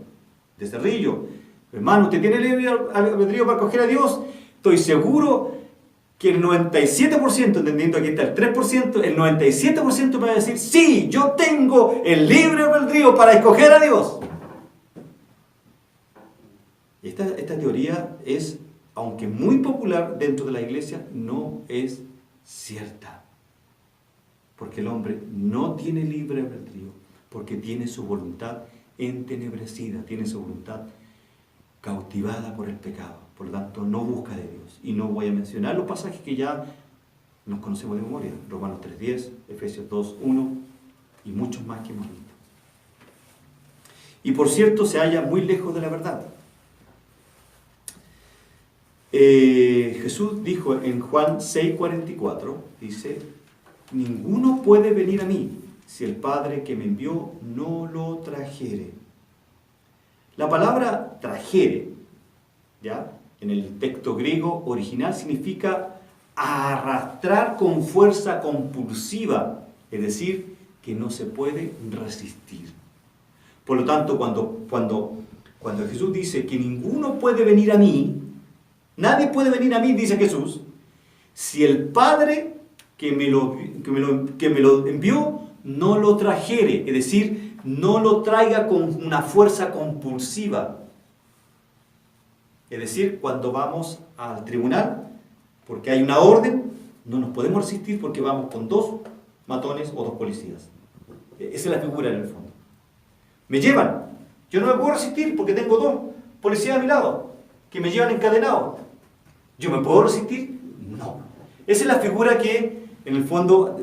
de Cerrillo, hermano, ¿usted tiene libre albedrío para escoger a Dios? Estoy seguro que el 97%, entendiendo aquí está el 3%, el 97% me va a decir, sí, yo tengo el libre albedrío para escoger a Dios. Esta teoría es, aunque muy popular dentro de la iglesia, no es cierta. Porque el hombre no tiene libre albedrío, porque tiene su voluntad entenebrecida, tiene su voluntad cautivada por el pecado. Por lo tanto, no busca de Dios. Y no voy a mencionar los pasajes que ya nos conocemos de memoria. Romanos 3:10, Efesios 2:1 y muchos más que hemos visto. Y por cierto, se halla muy lejos de la verdad. Jesús dijo en Juan 6:44, dice, ninguno puede venir a mí si el Padre que me envió no lo trajere. La palabra trajere, ¿ya?, en el texto griego original significa arrastrar con fuerza compulsiva, es decir, que no se puede resistir. Por lo tanto, cuando Jesús dice que ninguno puede venir a mí, nadie puede venir a mí, dice Jesús, si el Padre que me lo envió no lo trajere, es decir, no lo traiga con una fuerza compulsiva. Es decir, cuando vamos al tribunal, porque hay una orden, no nos podemos resistir porque vamos con 2 matones o 2 policías. Esa es la figura en el fondo. Me llevan, yo no me puedo resistir porque tengo 2 policías a mi lado que me llevan encadenado. ¿Yo me puedo resistir? No. Esa es la figura que, en el fondo,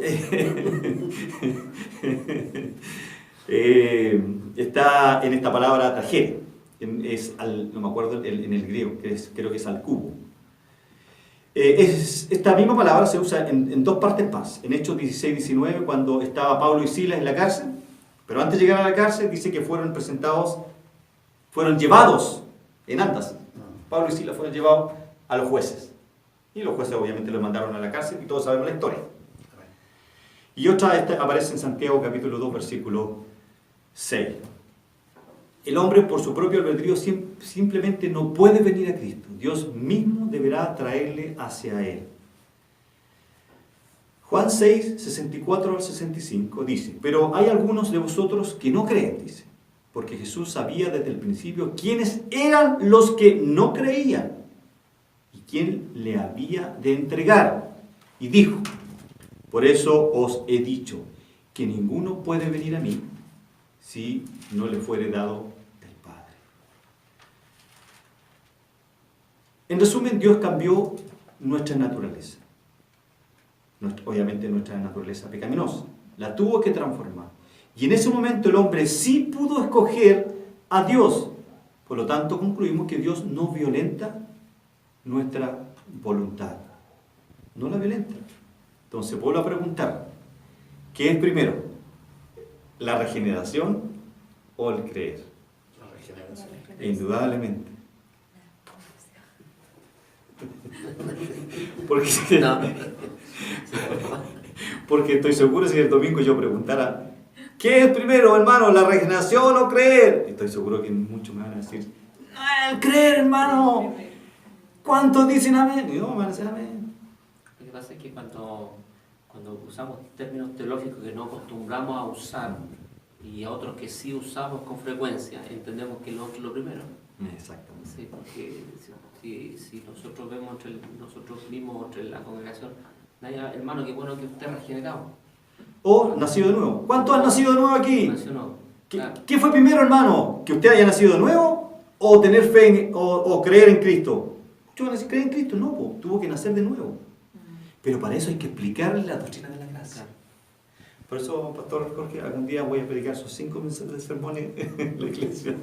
está en esta palabra trajere. No me acuerdo en el griego, creo que es al cubo. Esta misma palabra se usa en 2 partes más. En Hechos 16-19, cuando estaba Pablo y Silas en la cárcel, pero antes de llegar a la cárcel dice que fueron llevados en andas. Pablo y Silas fueron llevados a los jueces. Y los jueces obviamente los mandaron a la cárcel y todos sabemos la historia. Y otra aparece en Santiago capítulo 2, versículo 6. El hombre por su propio albedrío simplemente no puede venir a Cristo. Dios mismo deberá traerle hacia Él. Juan 6, 64 al 65 dice, pero hay algunos de vosotros que no creen, dice, porque Jesús sabía desde el principio quiénes eran los que no creían y quién le había de entregar. Y dijo, por eso os he dicho que ninguno puede venir a mí si no le fuere dado del Padre. En resumen, Dios cambió nuestra naturaleza. Obviamente nuestra naturaleza pecaminosa. La tuvo que transformar. Y en ese momento el hombre sí pudo escoger a Dios. Por lo tanto, concluimos que Dios no violenta nuestra voluntad. No la violenta. Entonces, vuelvo a preguntar, ¿qué es primero? ¿La regeneración o el creer? La regeneración. Indudablemente. Porque estoy seguro si el domingo yo preguntara, ¿qué es primero, hermano, la regeneración o creer? Estoy seguro que muchos me van a decir, el creer, hermano. ¿Cuántos dicen amén? Y no, me van a decir amén. Lo que pasa es que cuando usamos términos teológicos que no acostumbramos a usar y a otros que sí usamos con frecuencia, entendemos que lo otro es lo primero. Exactamente. Sí, porque si nosotros vemos nosotros mismos entre la congregación, hermano, qué bueno que usted ha regenerado. O nacido de nuevo. ¿Cuántos han nacido de nuevo aquí? Claro. ¿Qué fue primero, hermano? ¿Que usted haya nacido de nuevo? ¿O tener fe o creer en Cristo? Muchos van a decir, ¿creer en Cristo? No, tuvo que nacer de nuevo. Pero para eso hay que explicarle la doctrina de la gracia. Claro. Por eso, Pastor Jorge, algún día voy a predicar sus 5 meses de sermones en la iglesia.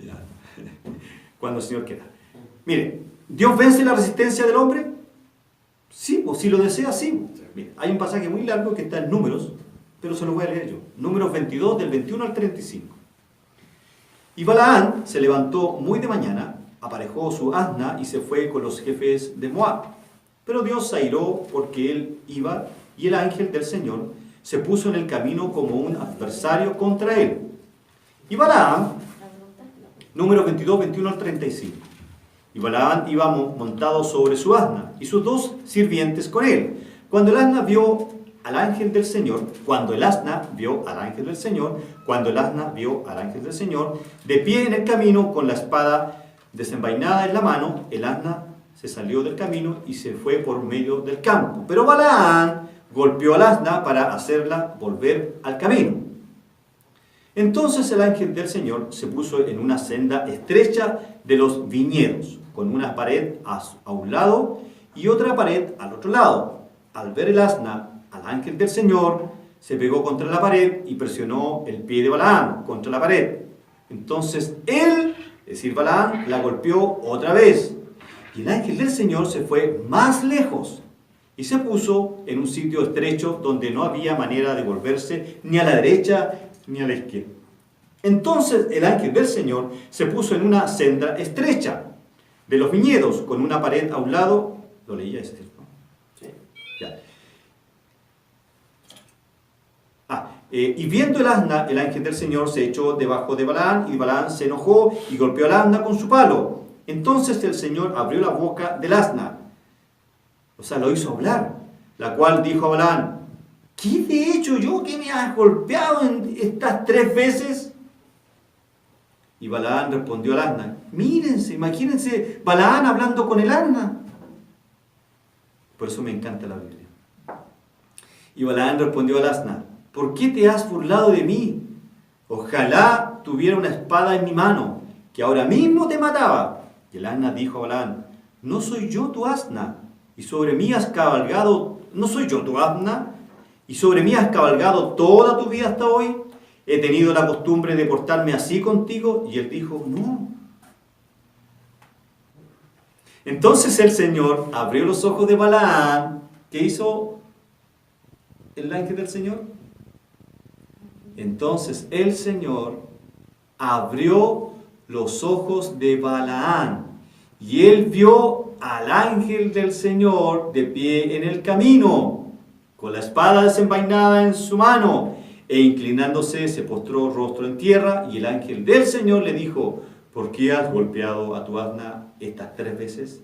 Ya. Cuando el Señor quiera. Mire, ¿Dios vence la resistencia del hombre? Sí, o si lo desea, sí. Mire, hay un pasaje muy largo que está en Números, pero se lo voy a leer yo. Números 22, del 21 al 35. Y Balaán se levantó muy de mañana, aparejó su asna y se fue con los jefes de Moab. Pero Dios se airó porque él iba, y el ángel del Señor se puso en el camino como un adversario contra él. Y Balaam, número 22, 21 al 35. Y Balaam iba montado sobre su asna, y sus 2 sirvientes con él. Cuando el asna vio al ángel del Señor, de pie en el camino con la espada desenvainada en la mano, el asna se salió del camino y se fue por medio del campo. Pero Balaam golpeó al asna para hacerla volver al camino. Entonces el ángel del Señor se puso en una senda estrecha de los viñedos, con una pared a un lado y otra pared al otro lado. al ver el asna al ángel del Señor, se pegó contra la pared y presionó el pie de Balaam contra la pared. Entonces él, es decir, Balaam, la golpeó otra vez. Y el ángel del Señor se fue más lejos y se puso en un sitio estrecho donde no había manera de volverse ni a la derecha ni a la izquierda. Entonces el ángel del Señor se puso en una senda estrecha de los viñedos, con una pared a un lado. Lo leía este, ¿no? Sí. Ya. Y viendo el asna, el ángel del Señor se echó debajo de Balaam, y Balaam se enojó y golpeó al asna con su palo. Entonces el Señor abrió la boca del asna, o sea, lo hizo hablar, la cual dijo a Balaam: ¿qué te he hecho yo que me has golpeado en estas 3 veces? Y Balaam respondió al asna. Mírense, imagínense, Balaam hablando con el asna. Por eso me encanta la Biblia. Y Balaam respondió al asna: ¿por qué te has burlado de mí? Ojalá tuviera una espada en mi mano, que ahora mismo te mataba. Y el asna dijo a Balaam: ¿no soy yo tu asna? Y sobre mí has cabalgado, ¿no soy yo tu asna? Y sobre mí has cabalgado toda tu vida hasta hoy. ¿He tenido la costumbre de portarme así contigo? Y él dijo: no. Entonces el Señor abrió los ojos de Balaam. ¿Qué hizo el ángel del Señor? Entonces el Señor abrió los ojos de Balaam, y él vio al ángel del Señor de pie en el camino, con la espada desenvainada en su mano, e inclinándose se postró rostro en tierra. Y el ángel del Señor le dijo: ¿por qué has golpeado a tu asna estas 3 veces?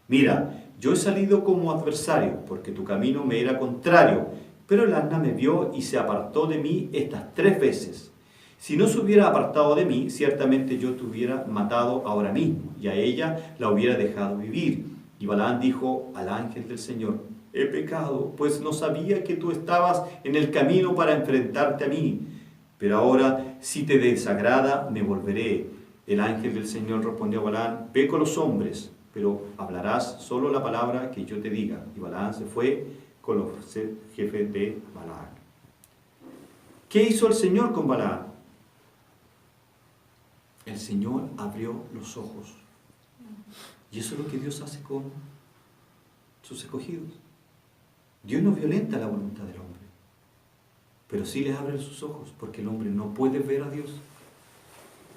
Mira, yo he salido como adversario, porque tu camino me era contrario, pero el asna me vio y se apartó de mí estas 3 veces. Si no se hubiera apartado de mí, ciertamente yo te hubiera matado ahora mismo, y a ella la hubiera dejado vivir. Y Balaam dijo al ángel del Señor: he pecado, pues no sabía que tú estabas en el camino para enfrentarte a mí. Pero ahora, si te desagrada, me volveré. El ángel del Señor respondió a Balaam: ve con los hombres, pero hablarás solo la palabra que yo te diga. Y Balaam se fue con los jefes de Balaam. ¿Qué hizo el Señor con Balaam? El Señor abrió los ojos. Y eso es lo que Dios hace con sus escogidos. Dios no violenta la voluntad del hombre, pero sí les abre sus ojos, porque el hombre no puede ver a Dios,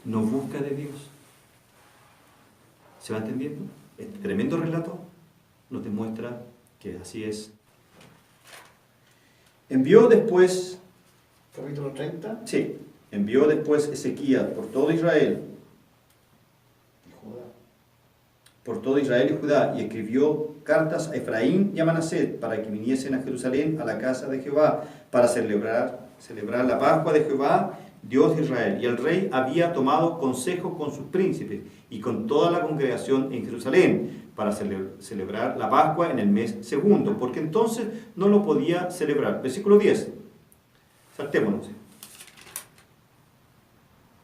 no busca de Dios. ¿Se va entendiendo? Este tremendo relato nos demuestra que así es. Envió después, Capítulo 30. sí, envió después Ezequías por todo Israel y Judá, y escribió cartas a Efraín y a Manasés para que viniesen a Jerusalén, a la casa de Jehová, para celebrar la Pascua de Jehová, Dios de Israel. Y el rey había tomado consejo con sus príncipes y con toda la congregación en Jerusalén para celebrar la Pascua en el mes segundo, porque entonces no lo podía celebrar. Versículo 10. Saltémonos.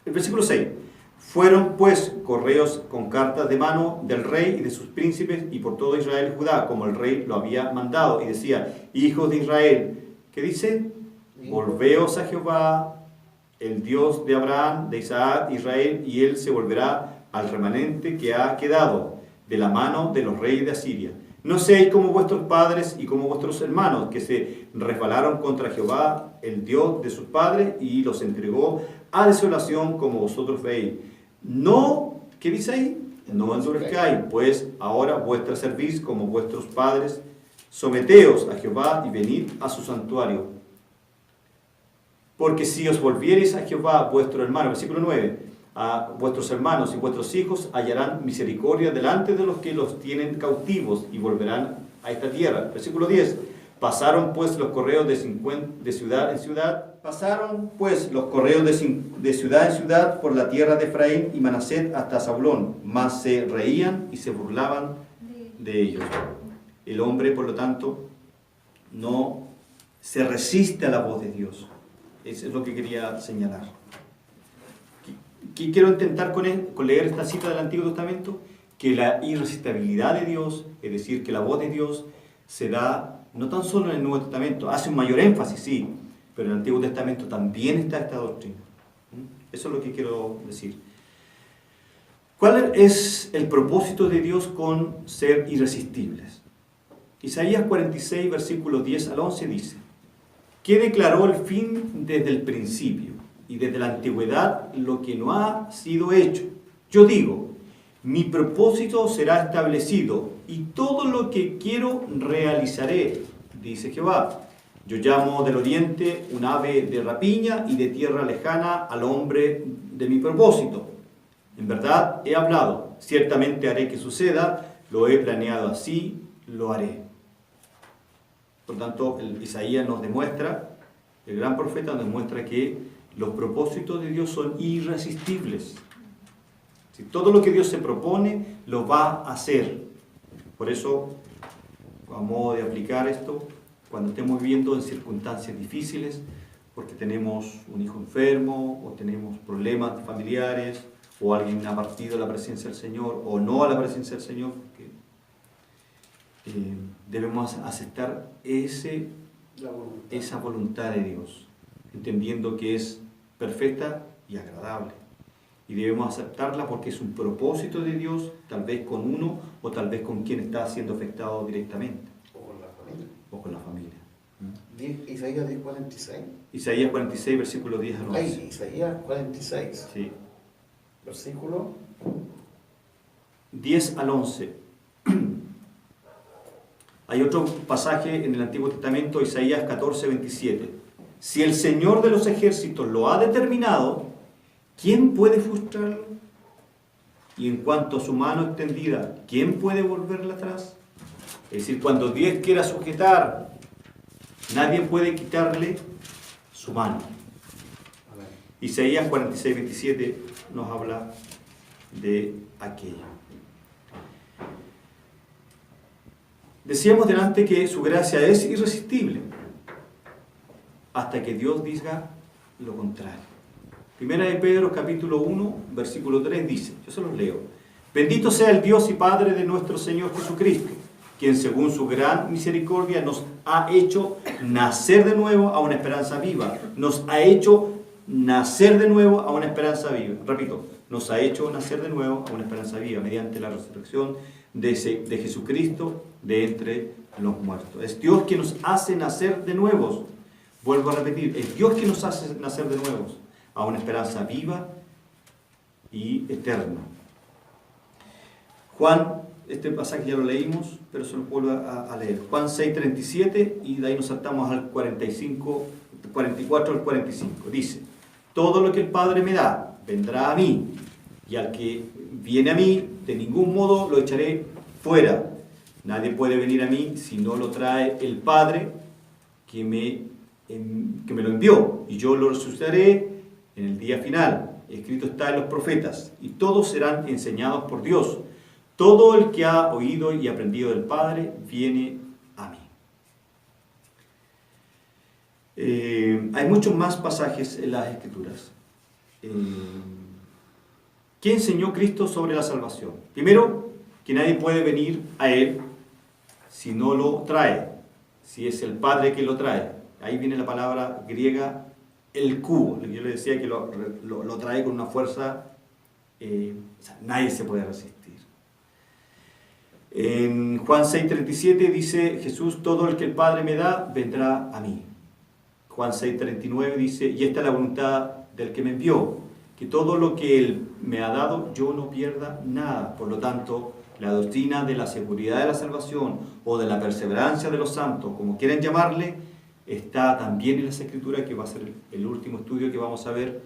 El versículo 6. Fueron pues correos con cartas de mano del rey y de sus príncipes y por todo Israel y Judá, como el rey lo había mandado, y decía: hijos de Israel, ¿qué dice? Volveos a Jehová, el Dios de Abraham, de Isaac, Israel, y él se volverá al remanente que ha quedado de la mano de los reyes de Asiria. No seáis como vuestros padres y como vuestros hermanos, que se resbalaron contra Jehová, el Dios de sus padres, y los entregó a desolación, como vosotros veis. No, ¿qué dice ahí? No endurezcáis, pues ahora vuestra servís como vuestros padres. Someteos a Jehová y venid a su santuario. Porque si os volviereis a Jehová, vuestro hermano, versículo 9, a vuestros hermanos y vuestros hijos hallarán misericordia delante de los que los tienen cautivos y volverán a esta tierra. Versículo 10. Pasaron pues los correos de ciudad en ciudad. Pasaron pues los correos de ciudad en ciudad por la tierra de Efraín y Manasés hasta Zabulón, mas se reían y se burlaban de ellos. El hombre, por lo tanto, no se resiste a la voz de Dios. Eso es lo que quería señalar. ¿Qué quiero intentar con leer esta cita del Antiguo Testamento? Que la irresistibilidad de Dios, es decir, que la voz de Dios se da no tan solo en el Nuevo Testamento, hace un mayor énfasis, sí, pero en el Antiguo Testamento también está esta doctrina. Eso es lo que quiero decir. ¿Cuál es el propósito de Dios con ser irresistibles? Isaías 46, versículos 10 al 11 dice: ¿Qué declaró el fin desde el principio y desde la antigüedad lo que no ha sido hecho? Yo digo, mi propósito será establecido y todo lo que quiero realizaré, dice Jehová. Yo llamo del oriente un ave de rapiña y de tierra lejana al hombre de mi propósito. En verdad he hablado, ciertamente haré que suceda, lo he planeado así, lo haré. Por tanto, Isaías nos demuestra, el gran profeta nos demuestra que los propósitos de Dios son irresistibles. Si todo lo que Dios se propone, lo va a hacer. Por eso, a modo de aplicar esto, cuando estemos viviendo en circunstancias difíciles, porque tenemos un hijo enfermo, o tenemos problemas familiares, o alguien ha partido a la presencia del Señor, o no a la presencia del Señor, porque debemos aceptar esa voluntad de Dios, entendiendo que es perfecta y agradable. Y debemos aceptarla porque es un propósito de Dios, tal vez con uno o tal vez con quien está siendo afectado directamente. O con la familia. O con la familia. Isaías 10:46. Isaías 46, versículo 10 al 11. Ay, Isaías 46. Sí. Versículo 10 al 11. Hay otro pasaje en el Antiguo Testamento, Isaías 14, 27. Si el Señor de los ejércitos lo ha determinado, ¿quién puede frustrarlo? Y en cuanto a su mano extendida, ¿quién puede volverla atrás? Es decir, cuando Dios quiera sujetar, nadie puede quitarle su mano. Amén. Isaías 46, 27 nos habla de aquello. Decíamos delante que su gracia es irresistible hasta que Dios diga lo contrario. Primera de Pedro capítulo 1, versículo 3 dice, yo se los leo: Bendito sea el Dios y Padre de nuestro Señor Jesucristo, quien según su gran misericordia nos ha hecho nacer de nuevo a una esperanza viva. Nos ha hecho nacer de nuevo a una esperanza viva. Repito, nos ha hecho nacer de nuevo a una esperanza viva mediante la resurrección de Jesucristo de entre los muertos. Es Dios quien nos hace nacer de nuevos. Vuelvo a repetir, es Dios quien nos hace nacer de nuevos a una esperanza viva y eterna. Juan, este pasaje ya lo leímos, pero se lo vuelvo a leer. Juan 6:37 y de ahí nos saltamos al 44 al 45. Dice: Todo lo que el Padre me da vendrá a mí, y al que viene a mí, de ningún modo lo echaré fuera. Nadie puede venir a mí si no lo trae el Padre que me lo envió, y yo lo resucitaré en el día final. Escrito está en los profetas, y todos serán enseñados por Dios. Todo el que ha oído y aprendido del Padre viene a mí. Hay muchos más pasajes en las Escrituras. ¿Qué enseñó Cristo sobre la salvación? Primero, que nadie puede venir a Él si no lo trae, si es el Padre que lo trae. Ahí viene la palabra griega el cubo. Yo le decía que lo trae con una fuerza, nadie se puede resistir. En Juan 6:37 dice Jesús: todo el que el Padre me da, vendrá a mí. Juan 6:39 dice: y esta es la voluntad del que me envió, que todo lo que Él me ha dado, yo no pierda nada. Por lo tanto, la doctrina de la seguridad de la salvación o de la perseverancia de los santos, como quieran llamarle, está también en las Escrituras, que va a ser el último estudio que vamos a ver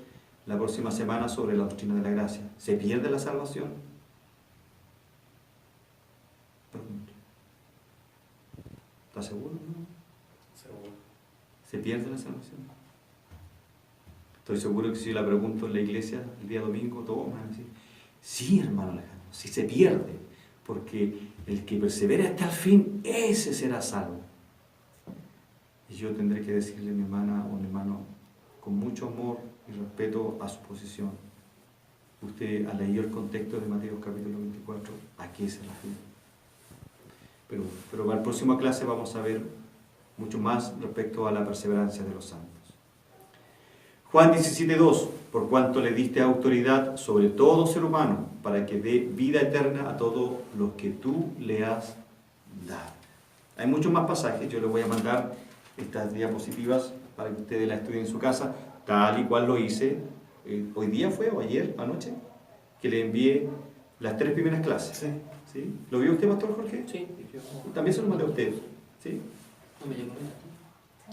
la próxima semana sobre la doctrina de la gracia. ¿Se pierde la salvación? Pregunto. ¿Está seguro? No? Seguro. ¿Se pierde la salvación? Estoy seguro que si la pregunto en la iglesia el día domingo, todos van a decir: sí, hermano Alejandro, sí se pierde, porque el que persevera hasta el fin, ese será salvo. Y yo tendré que decirle a mi hermana o mi hermano, con mucho amor y respeto a su posición: usted ha leído el contexto de Mateo capítulo 24, ¿a qué se refiere? Pero para la próxima clase vamos a ver mucho más respecto a la perseverancia de los santos. Juan 17:2, por cuanto le diste autoridad sobre todo ser humano, para que dé vida eterna a todos los que tú le has dado. Hay muchos más pasajes, yo les voy a mandar estas diapositivas para que ustedes las estudien en su casa, tal y cual lo hice, hoy día fue, o ayer, anoche, que le envié las 3 primeras clases. Sí. ¿Sí? ¿Lo vio usted, Pastor Jorge? Sí. También se lo mandé a usted. ¿Sí? No me llegó.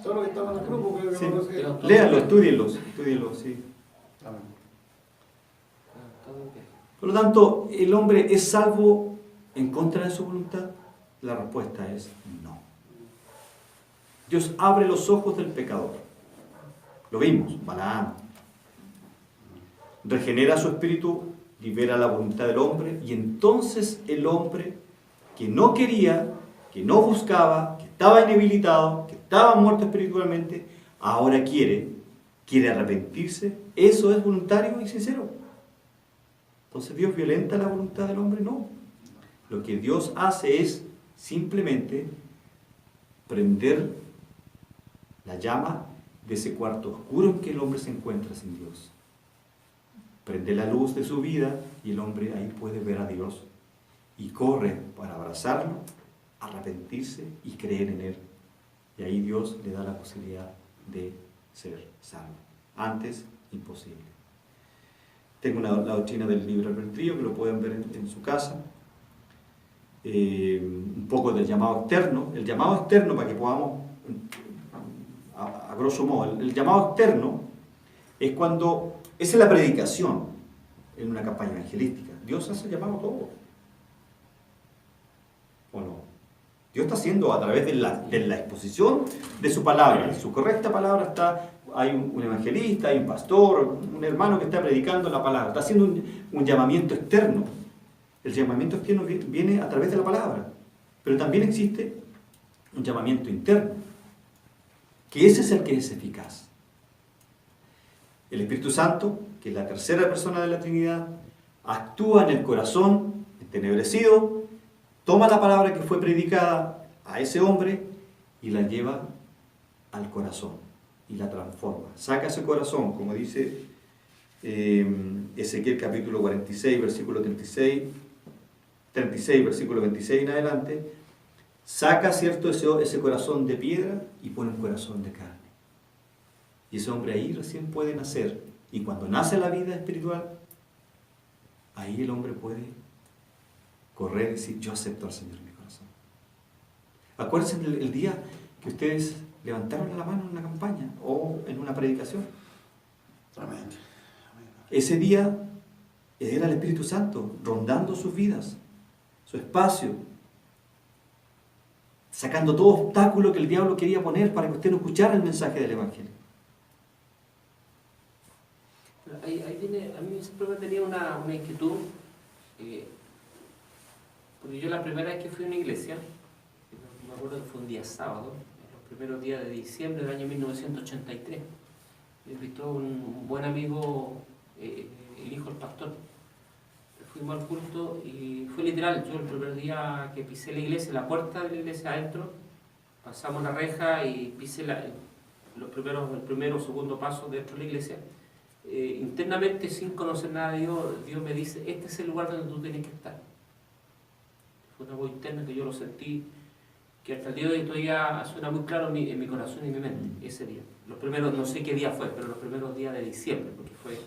Todo lo que estaba en el grupo creo que Sí. no lo sé. Léanlo, estudienlo, sí. Amén. Por lo tanto, ¿el hombre es salvo en contra de su voluntad? La respuesta es no. Dios abre los ojos del pecador. Lo vimos, Balaam. Regenera su espíritu, libera la voluntad del hombre, y entonces el hombre que no quería, que no buscaba, que estaba inhabilitado, que estaba muerto espiritualmente, ahora quiere arrepentirse. ¿Eso es voluntario y sincero? Entonces, ¿Dios violenta la voluntad del hombre? No. Lo que Dios hace es simplemente prender la llama de ese cuarto oscuro en que el hombre se encuentra sin Dios. Prende la luz de su vida y el hombre ahí puede ver a Dios y corre para abrazarlo, arrepentirse y creer en Él. Y ahí Dios le da la posibilidad de ser salvo. Antes, imposible. Tengo la doctrina del libre albedrío que lo pueden ver en su casa. Un poco del llamado externo. El llamado externo, para que podamos, a grosso modo, el llamado externo es cuando, esa es la predicación en una campaña evangelística. Dios hace llamado a todo. ¿O no? Dios está haciendo a través de la exposición de su palabra. Su correcta palabra está, hay un evangelista, hay un pastor, un hermano que está predicando la palabra. Está haciendo un llamamiento externo. El llamamiento externo viene a través de la palabra. Pero también existe un llamamiento interno, que ese es el que es eficaz. El Espíritu Santo, que es la tercera persona de la Trinidad, actúa en el corazón entenebrecido, toma la palabra que fue predicada a ese hombre y la lleva al corazón y la transforma. Saca ese corazón, como dice Ezequiel capítulo 46, versículo 36, versículo 26 en adelante, saca, ¿cierto?, ese corazón de piedra y pone un corazón de carne. Y ese hombre ahí recién puede nacer. Y cuando nace la vida espiritual, ahí el hombre puede correr y decir, yo acepto al Señor en mi corazón. Acuérdense el día que ustedes levantaron la mano en una campaña o en una predicación. Amén. Ese día era el Espíritu Santo rondando sus vidas, su espacio, sacando todo obstáculo que el diablo quería poner para que usted no escuchara el mensaje del Evangelio. Ahí viene, a mí siempre me tenía una inquietud, porque yo la primera vez que fui a una iglesia, me acuerdo que fue un día sábado, en los primeros días de diciembre del año 1983, me invitó un buen amigo, el hijo del pastor. Fuimos al culto y fue literal, yo el primer día que pisé la iglesia, la puerta de la iglesia adentro, pasamos la reja y pisé el primero o segundo paso dentro de la iglesia. Internamente, sin conocer nada de Dios, Dios me dice, este es el lugar donde tú tienes que estar. Fue una voz interna que yo lo sentí, que hasta el día de hoy todavía suena muy claro en mi corazón y en mi mente, ese día. Los primeros, no sé qué día fue, pero los primeros días de diciembre, porque fue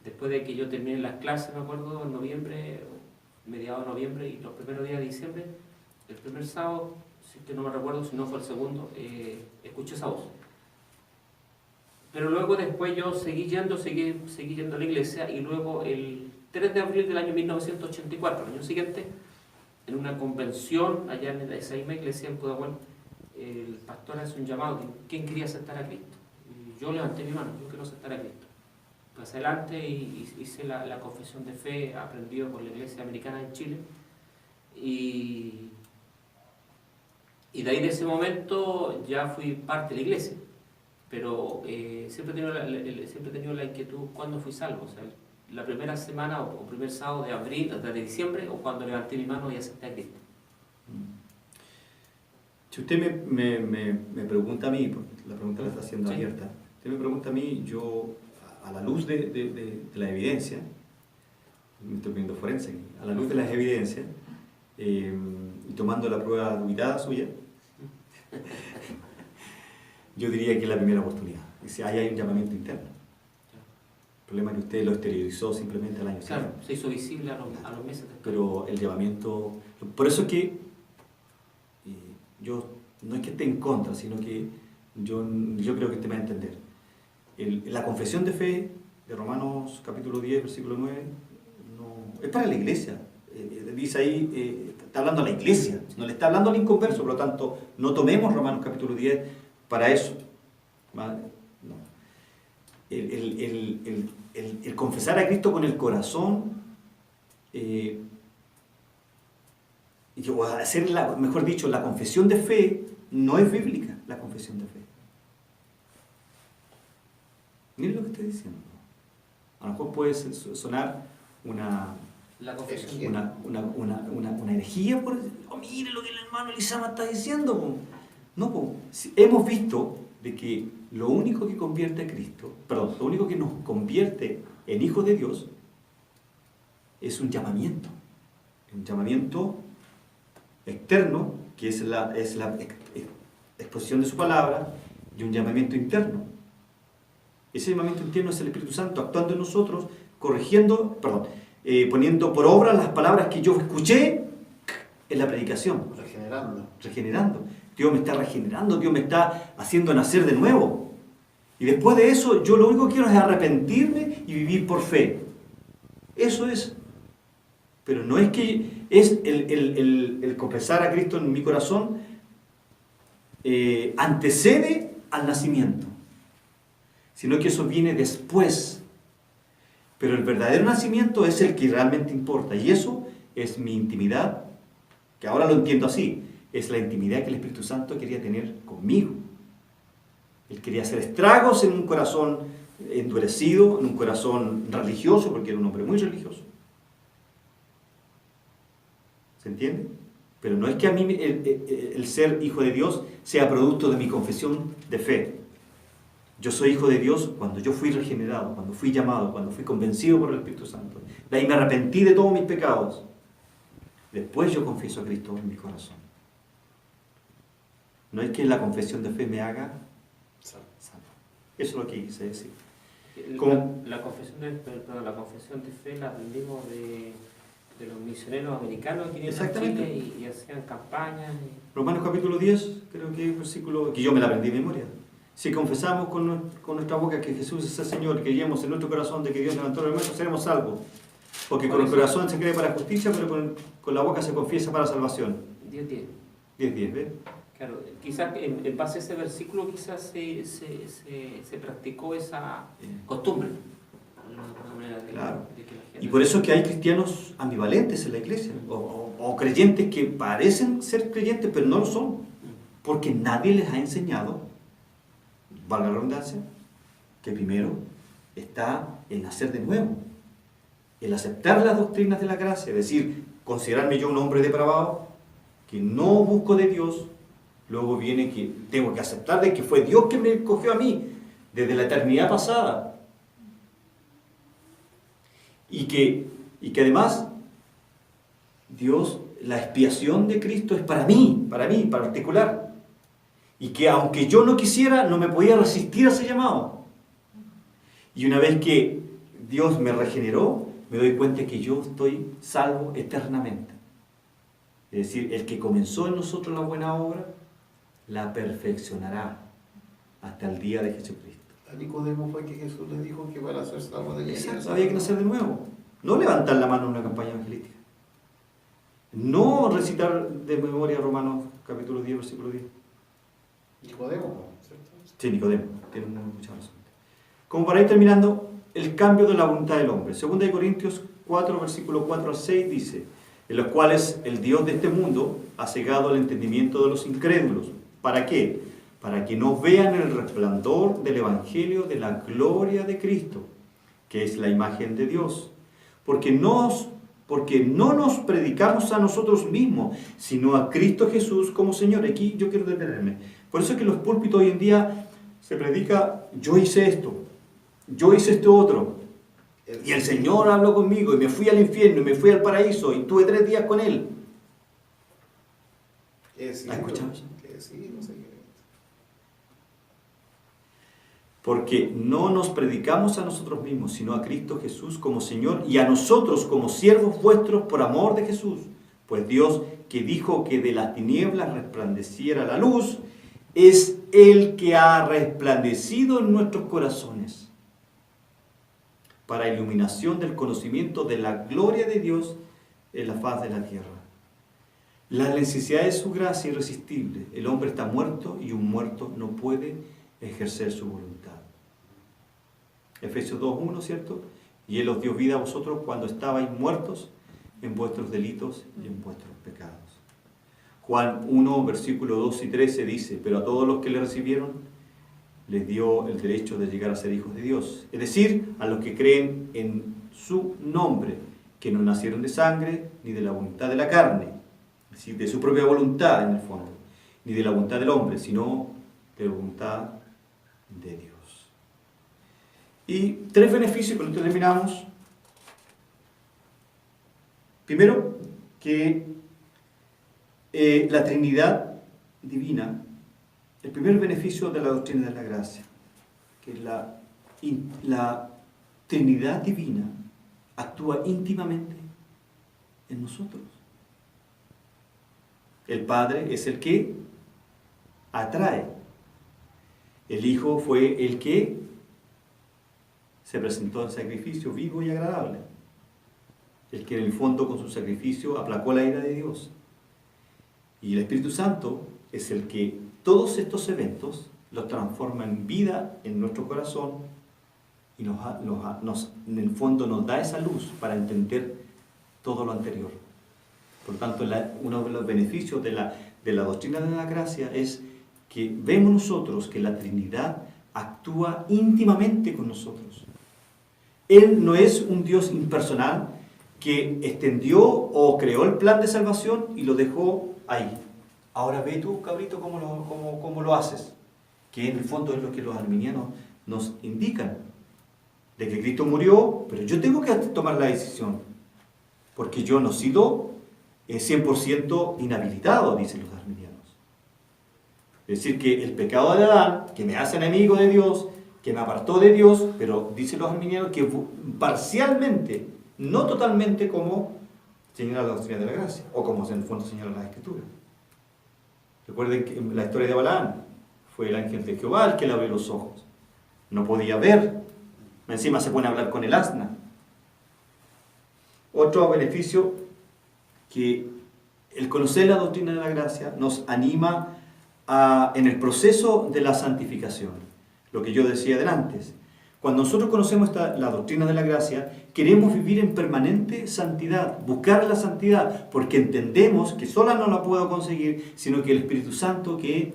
después de que yo terminé las clases, me acuerdo, en noviembre, mediados de noviembre, y los primeros días de diciembre, el primer sábado, si que no me recuerdo, si no fue el segundo, escuché esa voz. Pero luego después yo seguí yendo a la iglesia, y luego el 3 de abril del año 1984, el año siguiente, en una convención allá en esa misma iglesia en Pudahuel, el pastor hace un llamado, ¿quién quería aceptar a Cristo? Y yo levanté mi mano, yo quiero aceptar a Cristo. Pasé adelante y hice la confesión de fe, aprendido por la iglesia americana en Chile, y de ahí de ese momento ya fui parte de la iglesia. Pero siempre he tenido la inquietud cuándo fui salvo, o sea, la primera semana o primer sábado de abril, de diciembre, o cuando levanté mi mano y acepté a Cristo. Si usted me pregunta a mí, porque la pregunta la está haciendo Sí. abierta, usted me pregunta a mí, yo, a la luz de la evidencia, me estoy viendo forense aquí, a la luz de las evidencias, y tomando la prueba dubitada suya, yo diría que es la primera oportunidad. Dice, ahí hay un llamamiento interno. El problema es que usted lo exteriorizó simplemente al año Claro, siguiente. se hizo visible a los meses después. Pero el llamamiento, por eso es que yo no es que esté en contra, sino que yo creo que usted me va a entender. La confesión de fe de Romanos capítulo 10, versículo 9, no, es para la iglesia. Dice ahí, está hablando a la iglesia, no le está hablando al inconverso, por lo tanto, no tomemos Romanos capítulo 10 para eso. ¿Vale? No. El confesar a Cristo con el corazón, o hacer, mejor dicho, la confesión de fe, no es bíblica, la confesión de fe. Miren lo que estoy diciendo. A lo mejor puede sonar La confesión. una herejía por decir, oh, mire lo que el hermano Elizama está diciendo. Po. No, po. Hemos visto de que lo único que convierte a Cristo, perdón, lo único que nos convierte en hijos de Dios es un llamamiento externo, que es la exposición de su palabra, y un llamamiento interno. Ese llamamiento interno es el Espíritu Santo actuando en nosotros, poniendo por obra las palabras que yo escuché en la predicación. Regenerando. Dios me está regenerando, Dios me está haciendo nacer de nuevo. Y después de eso, yo lo único que quiero es arrepentirme y vivir por fe. Eso es. Pero no es que es el confesar a Cristo en mi corazón antecede al nacimiento, sino que eso viene después. Pero el verdadero nacimiento es el que realmente importa, y eso es mi intimidad, que ahora lo entiendo así, es la intimidad que el Espíritu Santo quería tener conmigo. Él quería hacer estragos en un corazón endurecido, en un corazón religioso, porque era un hombre muy religioso. ¿Se entiende? Pero no es que a mí el ser hijo de Dios sea producto de mi confesión de fe. Yo soy hijo de Dios cuando yo fui regenerado, cuando fui llamado, cuando fui convencido por el Espíritu Santo. De ahí me arrepentí de todos mis pecados. Después yo confieso a Cristo en mi corazón. No es que la confesión de fe me haga salvo. Eso es lo que quise decir. La confesión de fe la aprendimos de los misioneros americanos que vinieron a Chile y hacían campañas. Romanos capítulo 10, creo que es versículo que yo me la aprendí de memoria. Si confesamos con nuestra boca que Jesús es el Señor, y creemos en nuestro corazón de que Dios levantó a los muertos, seremos salvos. Porque con el corazón se cree para justicia, pero con la boca se confiesa para salvación. 10:10. 10:10, ¿ves? Claro, quizás en base a ese versículo quizás se practicó esa costumbre. Claro. Y por eso es que hay cristianos ambivalentes en la iglesia, o creyentes que parecen ser creyentes, pero no lo son, porque nadie les ha enseñado, valga la redundancia, que primero está el nacer de nuevo, el aceptar las doctrinas de la gracia, es decir, considerarme yo un hombre depravado, que no busco de Dios. Luego viene que tengo que aceptar de que fue Dios que me escogió a mí desde la eternidad pasada. Y que además Dios, la expiación de Cristo es para mí, particular. Y que aunque yo no quisiera, no me podía resistir a ese llamado. Y una vez que Dios me regeneró, me doy cuenta que yo estoy salvo eternamente. Es decir, el que comenzó en nosotros la buena obra, la perfeccionará hasta el día de Jesucristo. A Nicodemo fue que Jesús le dijo que para ser salvo de Exacto, había que nacer de nuevo. No levantar la mano en una campaña evangelística. No recitar de memoria Romanos capítulo 10, versículo 10. Nicodemo, ¿cierto? Sí, Nicodemo, tiene mucha razón. Como para ir terminando, el cambio de la voluntad del hombre. 2 Corintios 4, versículo 4 al 6 dice: en los cuales el Dios de este mundo ha cegado el entendimiento de los incrédulos. ¿Para qué? Para que no vean el resplandor del Evangelio de la gloria de Cristo, que es la imagen de Dios. Porque porque no nos predicamos a nosotros mismos, sino a Cristo Jesús como Señor. Aquí yo quiero detenerme. Por eso es que en los púlpitos hoy en día se predica, yo hice esto, yo hice esto otro, y el Señor habló conmigo, y me fui al infierno, y me fui al paraíso, y tuve 3 días con Él. ¿Has escuchado eso? Sí, no sé qué. Porque no nos predicamos a nosotros mismos, sino a Cristo Jesús como Señor, y a nosotros como siervos vuestros por amor de Jesús. Pues Dios, que dijo que de las tinieblas resplandeciera la luz, es el que ha resplandecido en nuestros corazones para iluminación del conocimiento de la gloria de Dios en la faz de la tierra. La necesidad de su gracia es irresistible. El hombre está muerto y un muerto no puede ejercer su voluntad. Efesios 2:1, ¿cierto? Y Él os dio vida a vosotros cuando estabais muertos en vuestros delitos y en vuestros pecados. Juan 1, versículo 2 y 13 dice, pero a todos los que le recibieron, les dio el derecho de llegar a ser hijos de Dios. Es decir, a los que creen en su nombre, que no nacieron de sangre, ni de la voluntad de la carne, es decir, de su propia voluntad en el fondo, ni de la voluntad del hombre, sino de la voluntad de Dios. Y 3 beneficios, con esto terminamos. Primero, que la Trinidad divina, el primer beneficio de la doctrina de la gracia, que la Trinidad divina actúa íntimamente en nosotros. El Padre es el que atrae. El Hijo fue el que se presentó en sacrificio vivo y agradable. El que en el fondo con su sacrificio aplacó la ira de Dios. Y el Espíritu Santo es el que todos estos eventos los transforma en vida en nuestro corazón y en el fondo nos da esa luz para entender todo lo anterior. Por tanto, uno de los beneficios de la doctrina de la gracia es que vemos nosotros que la Trinidad actúa íntimamente con nosotros. Él no es un Dios impersonal que extendió o creó el plan de salvación y lo dejó ahí. Ahora ve tú, cabrito, cómo lo haces. Que en el fondo es lo que los arminianos nos indican. De que Cristo murió, pero yo tengo que tomar la decisión. Porque yo no he sido 100% inhabilitado, dicen los arminianos. Es decir, que el pecado de Adán, que me hace enemigo de Dios, que me apartó de Dios, pero dicen los arminianos que parcialmente, no totalmente como señala la doctrina de la gracia, o como en el fondo señala la Escritura. Recuerden que la historia de Balaam fue el ángel de Jehová el que le abrió los ojos. No podía ver. Encima se pone a hablar con el asna. Otro beneficio, que el conocer la doctrina de la gracia nos anima en el proceso de la santificación. Lo que yo decía antes. Cuando nosotros conocemos la doctrina de la gracia, queremos vivir en permanente santidad, buscar la santidad, porque entendemos que sola no la puedo conseguir, sino que el Espíritu Santo que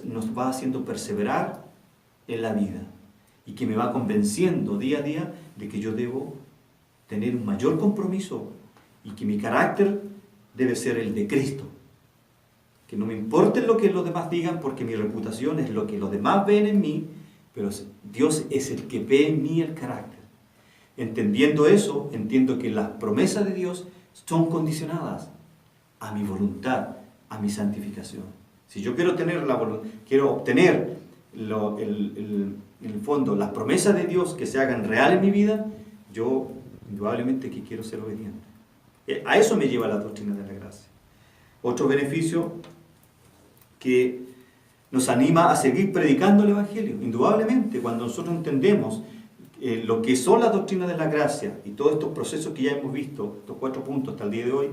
nos va haciendo perseverar en la vida y que me va convenciendo día a día de que yo debo tener un mayor compromiso y que mi carácter debe ser el de Cristo. Que no me importe lo que los demás digan, porque mi reputación es lo que los demás ven en mí, pero Dios es el que ve en mí el carácter. Entendiendo eso, entiendo que las promesas de Dios son condicionadas a mi voluntad, a mi santificación. Si yo quiero obtener en el fondo las promesas de Dios que se hagan real en mi vida, yo indudablemente que quiero ser obediente. A eso me lleva la doctrina de la gracia. Otro beneficio que nos anima a seguir predicando el Evangelio. Indudablemente, cuando nosotros entendemos lo que son las doctrinas de la gracia y todos estos procesos que ya hemos visto, estos 4 puntos hasta el día de hoy,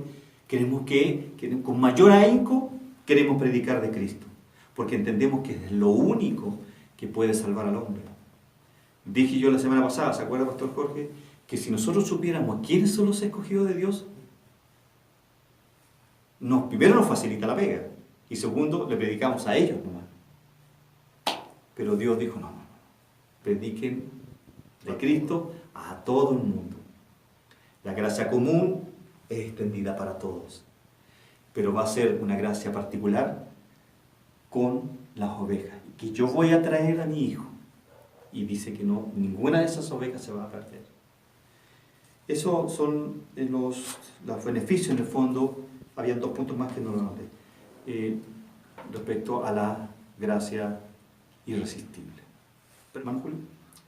queremos que con mayor ahínco queremos predicar de Cristo, porque entendemos que es lo único que puede salvar al hombre. Dije yo la semana pasada, ¿se acuerda, Pastor Jorge? Que si nosotros supiéramos quiénes son los escogidos de Dios, primero nos facilita la pega, y segundo, le predicamos a ellos nomás. Pero Dios dijo, no, prediquen de Cristo a todo el mundo. La gracia común es extendida para todos, pero va a ser una gracia particular con las ovejas, que yo voy a traer a mi hijo. Y dice que no, ninguna de esas ovejas se va a perder. Esos son los beneficios, en el fondo. Habían 2 puntos más que no lo noté, respecto a la gracia irresistible. Hermano Julio.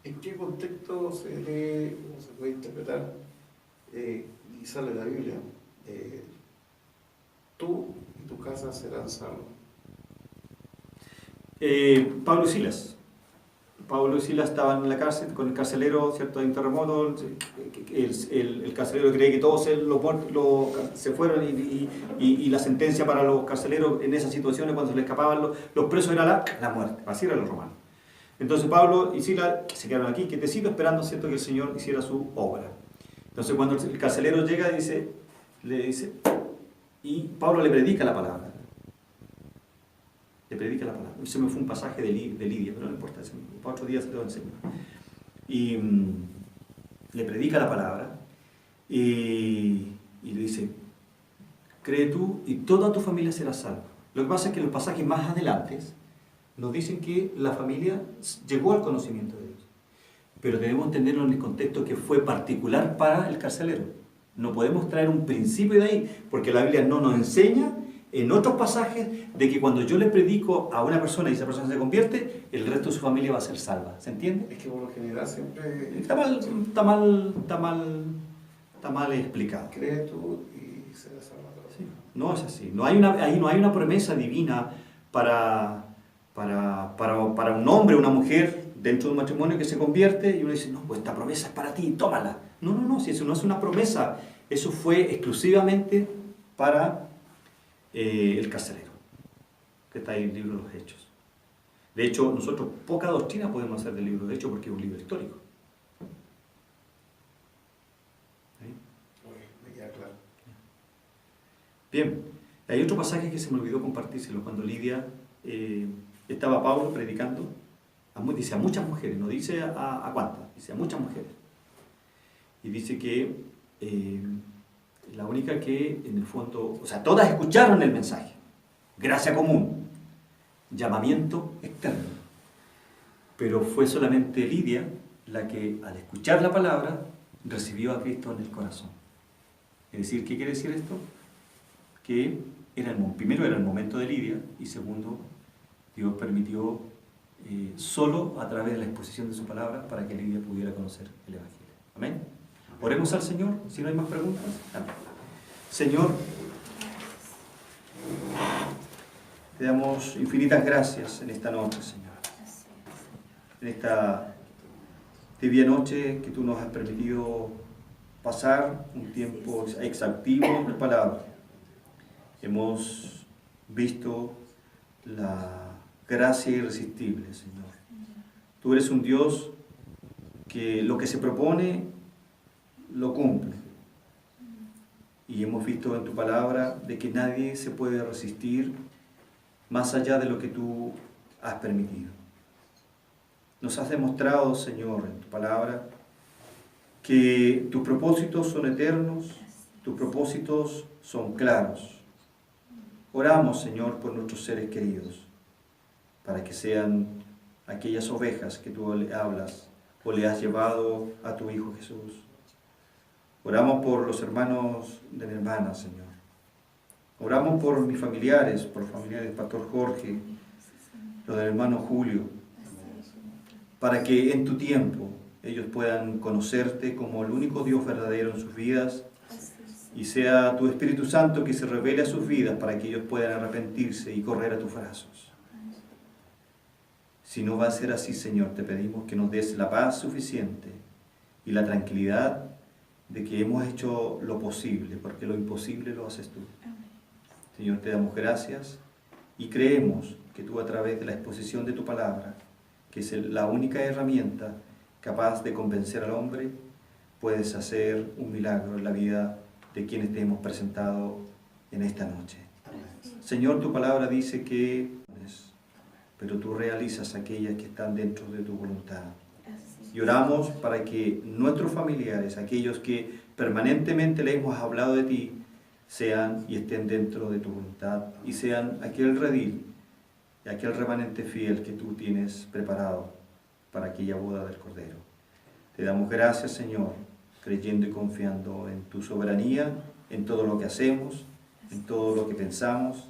¿En qué contexto se lee, cómo se puede interpretar y sale la Biblia? Tú y tu casa serán salvos. Pablo y Silas. Pablo y Silas estaban en la cárcel con el carcelero, ¿cierto? Hay un terremoto, el carcelero cree que todos se fueron y la sentencia para los carceleros en esas situaciones, cuando se les escapaban los presos, era la muerte. Así eran los romanos. Entonces Pablo y Silas se quedaron aquí, quietecitos, esperando, ¿cierto?, que el Señor hiciera su obra. Entonces cuando el carcelero llega, le dice, y Pablo le predica la palabra. Le predica la palabra. Se me fue un pasaje de Lidia, pero no importa, para otro día se lo enseño. Y le predica la palabra y le dice, cree tú y toda tu familia será salva. Lo que pasa es que los pasajes más adelante nos dicen que la familia llegó al conocimiento de Dios. Pero debemos entenderlo en el contexto que fue particular para el carcelero. No podemos traer un principio de ahí, porque la Biblia no nos enseña en otros pasajes de que cuando yo le predico a una persona y esa persona se convierte, el resto de su familia va a ser salva. ¿Se entiende? Es que por lo general siempre... Está mal explicado. Cree tú y serás salvado. Sí, no es así. Ahí no hay una promesa divina para un hombre o una mujer dentro de un matrimonio que se convierte y uno dice, no, pues esta promesa es para ti, tómala. No, si eso no es una promesa, eso fue exclusivamente para el carcelero, que está ahí en el libro de los Hechos. De hecho, nosotros poca doctrina podemos hacer del libro de Hechos porque es un libro histórico. ¿Sí? Me queda claro. Bien, hay otro pasaje que se me olvidó compartírselo cuando Lidia... estaba Pablo predicando, dice a muchas mujeres, no dice a cuántas, dice a muchas mujeres. Y dice que la única que en el fondo, o sea, todas escucharon el mensaje, gracia común, llamamiento externo. Pero fue solamente Lidia la que al escuchar la palabra recibió a Cristo en el corazón. Es decir, ¿qué quiere decir esto? Que primero era el momento de Lidia y segundo, Dios permitió solo a través de la exposición de su palabra para que Lidia pudiera conocer el Evangelio. Amén. Oremos al Señor, si no hay más preguntas. Amén. Señor, te damos infinitas gracias en esta noche, Señor. En esta tibia noche que tú nos has permitido pasar un tiempo exhaustivo en tu palabra. Hemos visto la gracia irresistible, Señor. Tú eres un Dios que lo que se propone, lo cumple. Y hemos visto en tu palabra de que nadie se puede resistir más allá de lo que tú has permitido. Nos has demostrado, Señor, en tu palabra, que tus propósitos son eternos, tus propósitos son claros. Oramos, Señor, por nuestros seres queridos, para que sean aquellas ovejas que tú le hablas o le has llevado a tu Hijo Jesús. Oramos por los hermanos de mi hermana, Señor. Oramos por mis familiares, por los familiares del Pastor Jorge, los del hermano Julio, para que en tu tiempo ellos puedan conocerte como el único Dios verdadero en sus vidas y sea tu Espíritu Santo que se revele a sus vidas para que ellos puedan arrepentirse y correr a tus brazos. Si no va a ser así, Señor, te pedimos que nos des la paz suficiente y la tranquilidad de que hemos hecho lo posible, porque lo imposible lo haces tú. Señor, te damos gracias y creemos que tú a través de la exposición de tu palabra, que es la única herramienta capaz de convencer al hombre, puedes hacer un milagro en la vida de quienes te hemos presentado en esta noche. Señor, tu palabra dice que, pero tú realizas aquellas que están dentro de tu voluntad. Y oramos para que nuestros familiares, aquellos que permanentemente le hemos hablado de ti, sean y estén dentro de tu voluntad y sean aquel redil y aquel remanente fiel que tú tienes preparado para aquella boda del Cordero. Te damos gracias, Señor, creyendo y confiando en tu soberanía, en todo lo que hacemos, en todo lo que pensamos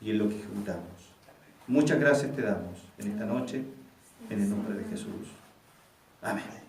y en lo que ejecutamos. Muchas gracias te damos en esta noche, en el nombre de Jesús. Amén.